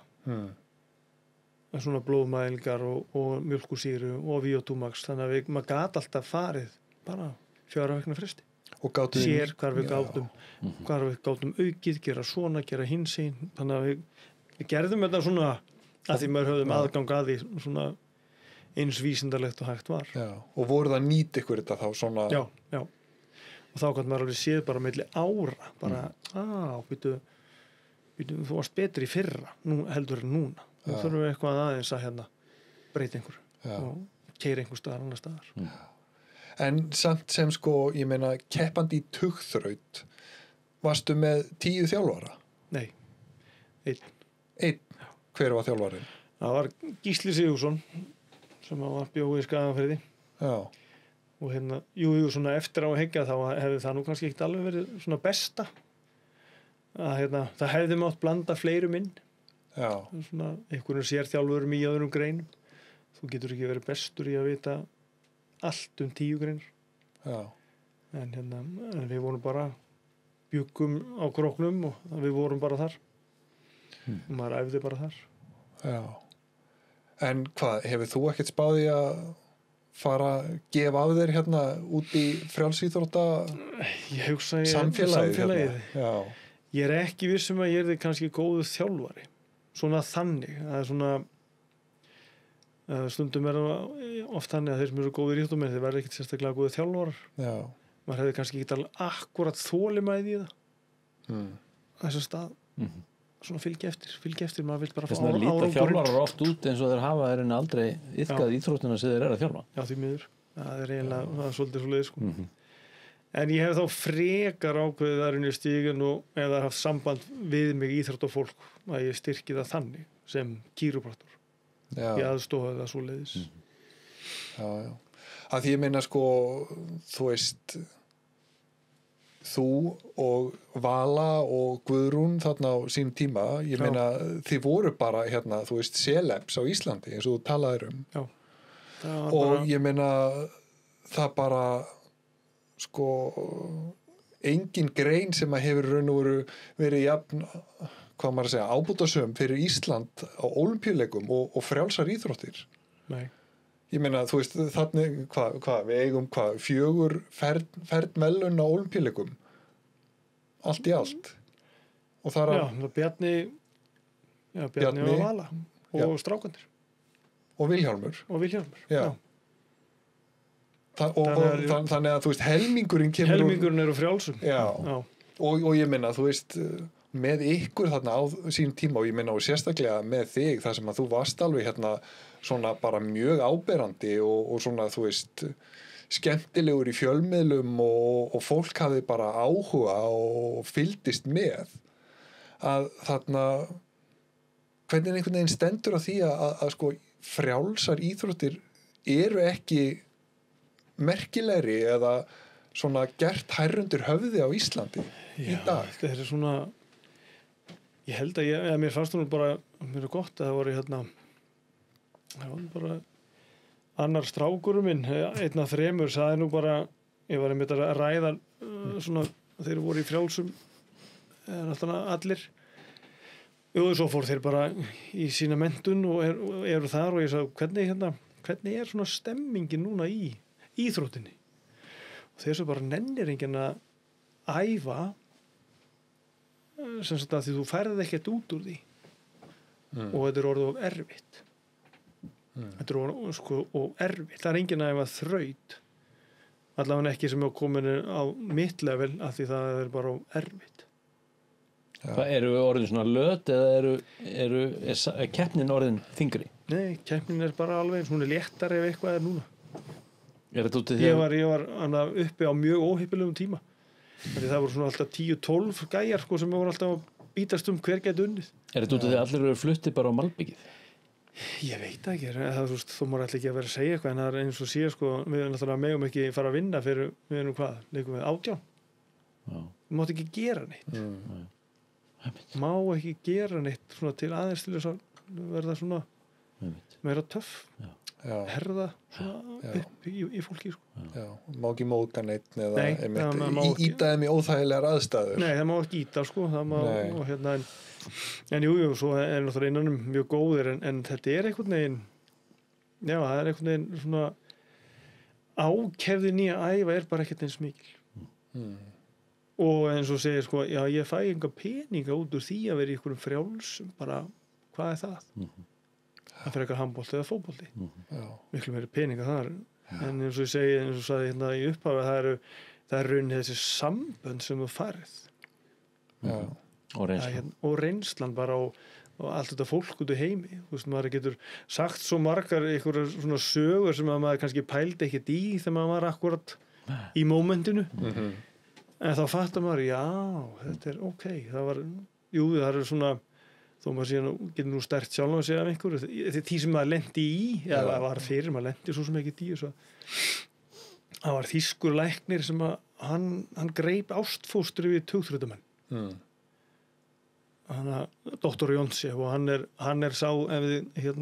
svona blóðmælingar og mjólkusýru og VO2 max þannig að maður gat alltaf farið bara 4 vikna fresti og sér hvar við gátum aukið, gera svona, gera hinsinn þannig að við gerðum þetta svona að því maður höfðum aðgang að því svona eins vísindarlegt og hægt var og voruð að nýta ykkur þetta þá svona já og þá gott maður alveg séð bara milli ára bara, þú varst betri í fyrra heldur en núna þá þurfum við eitthvað aðeins að hérna breyta einhver og keyra einhver staðar annar staðar En samt sem sko, ég meina keppandi í tugþraut varstu með 10 þjálfara? Nei, einn Hver var þjálfarinn? Það var Gísli Sigurðsson sem var bjóð í Skagafirði Já, og jú, svona eftir á að hengja þá hefði það nú kannski ekkert alveg verið svona besta að það hefði mátt blanda fleirum inn já, svona einhverjum sérþjálfurum í öðrum greinum. Þú getur ekki verið bestur í að vita allt 10 greinar. já, En við vorum bara bjuggum á króknum og við vorum bara þar. Og maður æfði bara þar. já. En hvað, hefur þú ekkert spáð í að fara að gefa af þér hérna út í frjálsíþrótta Ég hugsa samfélagið? Hérna? Já, Ég er ekki viss að ég er kannski góður þjálfari. Svona þannig. Það er svona stundum er oft þannig að þeir sem eru góðir íþróttamenn þeir verða ekkert sérstaklega góðir þjálfarar. já, Maður hefði kannski ekki alveg akkurat þolinmæði í það. Þessum stað. Svona fylgja eftir, maður vil bara fá Þess vegna líta árangurinn. þjálfarar oft út eins og þeir hafa þeir en aldrei iðkað íþróttina sem þeir eru að þjálfa. Já, því miður. Það er eiginlega, það er svolítið svo leið, sko. En ég hef þá frekar ákveðið þar inn í stígin og eða haft samband við mig íþróttafólk að ég styrki það þannig sem kýrópraktor. já, Ég aðstofa það svo leiðis. já, já. Að því ég meina sko, þú veist, þú og Vala og Guðrún þarna á sínum tíma, ég meina þið voru bara hérna, þú veist, celebs á Íslandi eins og þú talaðir Já. Það var og bara, ég meina það bara sko engin grein sem að hefur raun og veru verið jafn, hvað maður að segja, ábútasöm fyrir Ísland á ólympíuleikum og frjálsar íþróttir. nei. Ég meina, þú veist, þannig, við eigum 4 ferðmellun á ólympíuleikum. Allt í allt. Og það Já, það Bjarni og Vala og strákandir og Vilhjálmur. og Vilhjálmur. Já. Þannig að, þú veist, helmingurinn kemur Helmingurinn eru frjálsum. Já. Já. Og ég meina, þú veist, með ykkur þarna á sínum tíma og ég meina og sérstaklega með þig þar sem að þú varst alveg hérna svona bara mjög áberandi og svona, þú veist, skemmtilegur í fjölmiðlum og fólk hafði bara áhuga og fylgdist með að þarna hvernig einhvern veginn stendur á því að sko frjálsar íþróttir eru ekki merkilegri eða svona gert hærrundir höfði á Íslandi í dag. Þetta er svona ég held að mér fannst nú bara mér er gott að það voru það var bara annar strákurum minn, einn af 3 sagði nú bara, ég var einmitt að ræða svona, þeir voru í frjálsum náttúrulega allir og svo fór þeir bara í sína menntun og eru þar og ég sagði, hvernig er svona stemmingin núna í íþróttinni og þeir svo bara nennir enginn að æfa sem sagt að því þú færði ekkert út úr því og þetta er orðið of erfitt þetta er orðið sko of erfitt það er enginn að æfa þraut allavega ekki sem er komin á mitt level af því það er bara of erfitt. Hvað eru orðin svona löt eða er keppnin orðin þyngri? Nei, keppnin er bara alveg hún er léttari ef eitthvað er núna. Er þetta út í því Ég var uppi á mjög óhippilegum tíma. Það voru svona alltaf 10-12 gæjar sko, sem voru alltaf að bítast hver gæti unnið. Er þetta út af því að allir eru flutti bara á malbyggið? Ég veit ekki, þú maður ætla ekki að vera að segja eitthvað en það er eins og sé sko, við náttúrulega megum ekki fara að vinna fyrir, við erum hvað, leikum við 18. Já. Þú mátt ekki gera neitt. Má ekki gera neitt svona til aðeins til þess að verða svona meira töff. Herða svona upp í fólki sko. Já, má ekki móka neitt eða íta þeim í óþægilegar aðstæður. Nei, það má ekki íta sko, það má og en jú, svo er náttúrulega innanum mjög góðir en þetta er einhvern veginn já, það er einhvern veginn svona ákefðin í að æfa er bara ekkert eins mikil og eins og segir sko, já, ég fæ enga peninga út úr því að vera í einhverjum frjálsum bara, hvað er það? Það fyrir eitthvað handbolti eða fótbolti miklu meiri peninga þar en eins og ég segi, eins og sagði hérna í upphafi það er raunin þessi sambönd sem þú farið og reynslan bara og allt þetta fólk út í heimi þú veist, maður getur sagt svo margar einhverjar svona sögur sem að maður kannski pældi ekkert í þegar maður var akkurat í mómentinu en þá fattar maður, já, þetta er ok það er svona þó maður sé getur nú sterkt sjálf að segja af einhverju því sem maður lendi í eða var fyrir, maður lendi svo sem ekki í svo það var þýskur læknir sem að hann greip ástfóstri við tugþrjótamenn hann að doktor Jónsi og hann er sá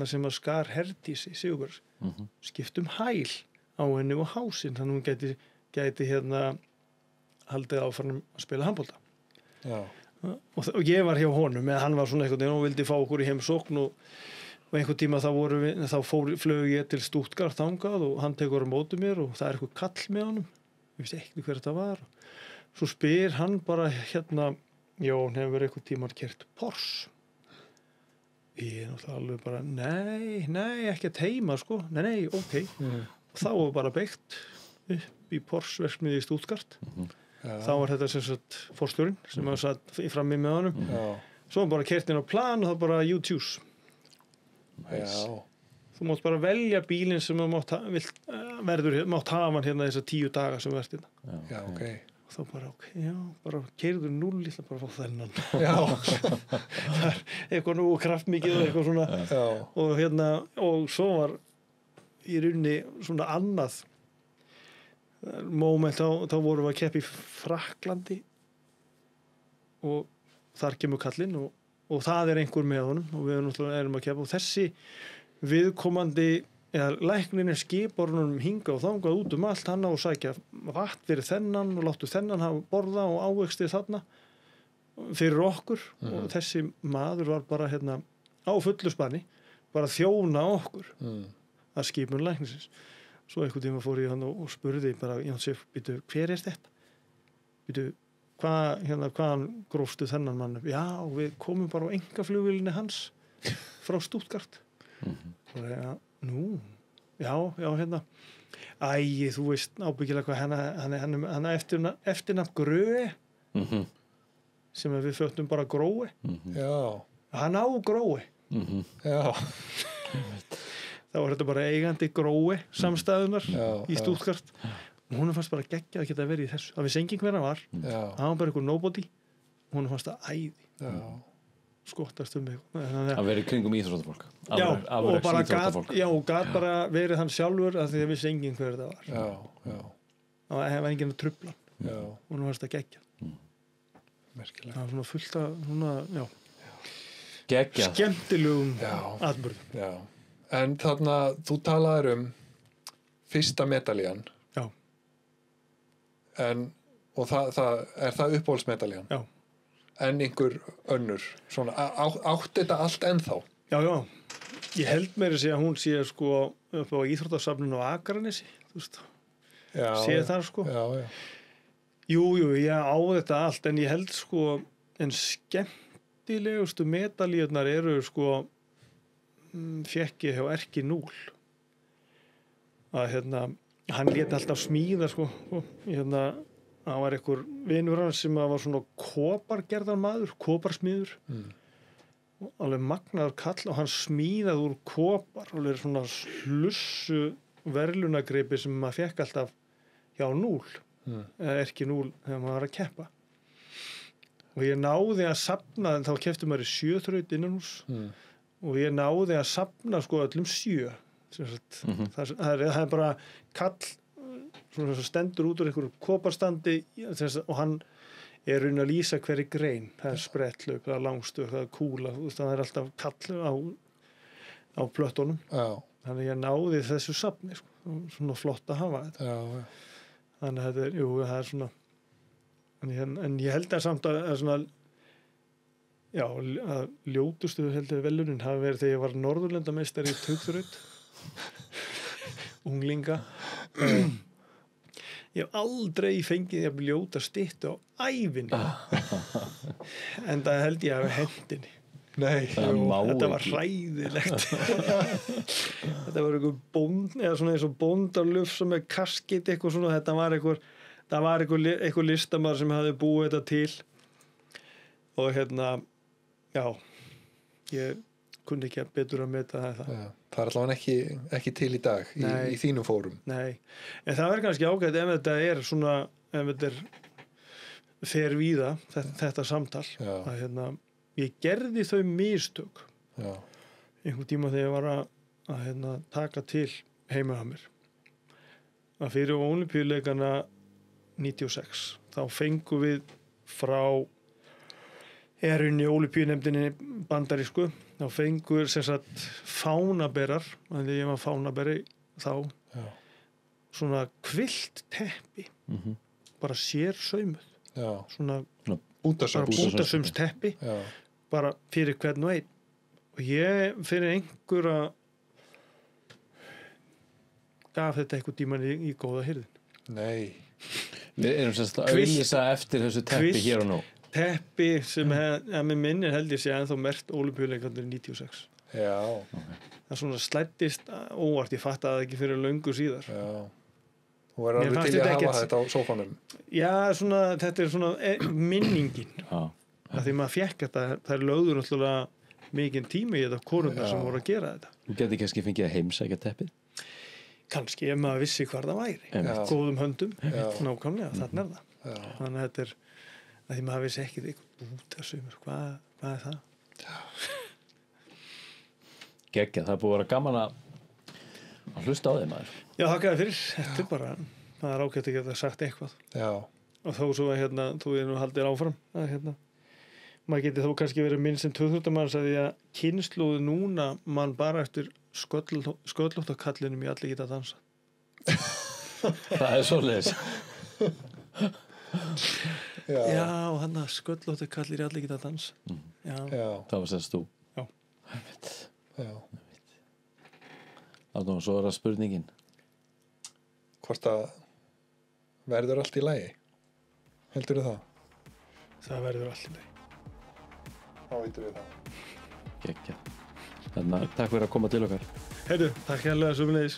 sem að skar Herdísi Sigurbergs skipt hæl á henni og hásinn þannig hún gæti haldið áfram að spila handbolta og ég var hjá honum eða hann var svona einhvern veginn og vildi fá okkur í heimsókn og einhvern tíma þá flög ég til Stuttgart þangað og hann tekur á móti mér og það er eitthvað kall með honum ég vissi ekki hver þetta var svo spyr hann bara Jón hefur einhvern tímann keyrt Porsche ég náttúrulega alveg bara nei, ekki að heima sko nei, ok og þá var bara byggt upp í Porsche verksmiðju í Stuttgart þá var þetta sem sagt forstjórinn sem var satt frammi með honum svo var bara keyrt inn á plan og þá bara you choose þú mátt bara velja bílinn sem mátt hafa hann þessa 10 daga sem verðst ok og þá bara bara keyrður 0 ég ætla bara að fá þennan það er eitthvað nú kraftmikið og eitthvað svona og svo var í rauninni svona annað moment þá vorum við að keppa í Frakklandi og þar kemur kallinn og það er einhver með honum og við erum að keppa og þessi viðkomandi læknin skipar honum hinga og þangað út allt hann á að sækja vatn fyrir þennan og láttu þennan hafa borða og ávexti þarna fyrir okkur og þessi maður var bara á fullu spanni bara þjóna okkur að skipun læknisins svo einhvern tíma fór ég hann og spurði bara Jónsef, hver er þetta? Hvaðan grófstu þennan mann? Já, við komum bara á einkaflugvélinni hans frá Stuttgart og já, þú veist ábyggilega hvað hann eftirnafn Gröe sem við föttum bara Gróe hann á Gróe þá var þetta bara eigandi Gróe samstæðunar í Stuttgart og hún fannst bara geggjað að geta verið í þessu það vissi enginn hver hann var hann var bara einhver nobody og hún fannst það æði skottast mig að vera í kringum íþróttafólk og bara gat bara verið hann sjálfur að því að vissi enginn hver það var og það var enginn að trufla og hún fannst það geggjað merkilegt það var svona fullt af geggjað skemmtilegum atburðum en þarna þú talaðir fyrsta medaljan og það uppáhaldsmedaljan en einhver önnur svona, átt þetta allt ennþá? Já, ég held meira að segja að hún sé sko upp á íþróttasafninu á Akranesi þú veist, sé þar sko Jú, ég á þetta allt en ég held sko en skemmtilegustu medalíurnar eru sko fékk ég hjá Erki Núl að hann lét alltaf smíða sko það var einhver vinur hans sem var svona kopargerðar maður, koparsmiður alveg magnaður kall og hann smíðaði úr kopar og alveg svona hlussu verðlunagreipi sem maður fekk alltaf hjá Núl eða Erki Núl þegar maður var að keppa og ég náði að safna þá keppti maður í 7 þraut innanhús og ég náði að safna sko öllum 7 það er bara kall svona stendur út úr einhverju koparstandi og hann er raun að lýsa hverri grein það er spretthlaup, það er langstökk, það er kúla það er alltaf kall á plötunum þannig að ég náði þessu safni sko. Svona flott að hafa þetta þannig að þetta það er svona en ég held að samt að svona að ljótustu heldur velunin hafi verið þegar ég var Norðurlandameistari í tugþraut unglinga ég hef aldrei fengið að ljóta styttu á ævinni en það held ég að hendinni þetta var hræðilegt þetta var eins og bóndarluf sem er kaskit eitthvað svona þetta var einhver listamaður sem hafði búið þetta til og ég kunni ekki betur að meta það það er allavega ekki til í dag í þínum fórum en það er kannski ágætt ef þetta er svona ef þetta er fer víða þetta samtal að ég gerði þau mistök Já, einhvern tíma þegar ég var að hérna, taka til heima að mér að fyrir Ólympíuleikana 96 þá fengum við frá erunni Ólympíunefndinni bandarísku þá fengur sem sagt fánaberar þannig að ég var fánaberi þá já, svona kvilt teppi bara sér saumuð já. svona Bútasöms. bútasums teppi Já, bara fyrir hvern og einn og ég fyrir einhverja gaf þetta einhver tíman í góða hirðin nei. Við erum semst að Kvilt- auðlýsa eftir þessu teppi kvilt- hér og nú. teppi sem með minnir held ég sé ennþá mert Ólympíuleikarnir 96 Já, það svona slæddist óvart, ég fatt að það ekki fyrir löngu síðar já. Þú verður Mér alveg fannst til í að þetta hafa ekkert- þetta á sófanum. já, svona, þetta er svona minningin Já. að því maður fekk þetta, það er lögður náttúrulega mikinn tími í þetta konundar Já. sem voru að gera þetta Þú getur kannski fengið að heimsækja teppið. kannski ef maður vissi hvar það væri Einmitt. Já. góðum höndum, Já. nákvæmlega, þarna er það Já, þannig að þetta er að því maður vissi ekki eitthvað bútasumur, hvað er það? Gekkja, það er búið að vera gaman að hlusta á þeim maður. Já, þakkaði fyrir, þetta er bara það er ágætt að geta sagt eitthvað já, og þó svo að hérna, þú er nú haldið áfram að hérna maður geti þó kannski verið minn sem 2000 manns að því að kynnslóðu núna mann bara eftir sköllóttakallinum í Allir geta dansa Það er svoleiðis. já, já, hann að sköllóttakallir í Allir geta dansa já, já, Það var semst þú. já. Þannig að svo er það spurningin. Hvort að verður allt í lagi? Heldurðu það? það verður allir Þá veitum við það. Gekkja. Þannig að takk fyrir að koma til okkar. Heyrðu, takk hérlega sömulegis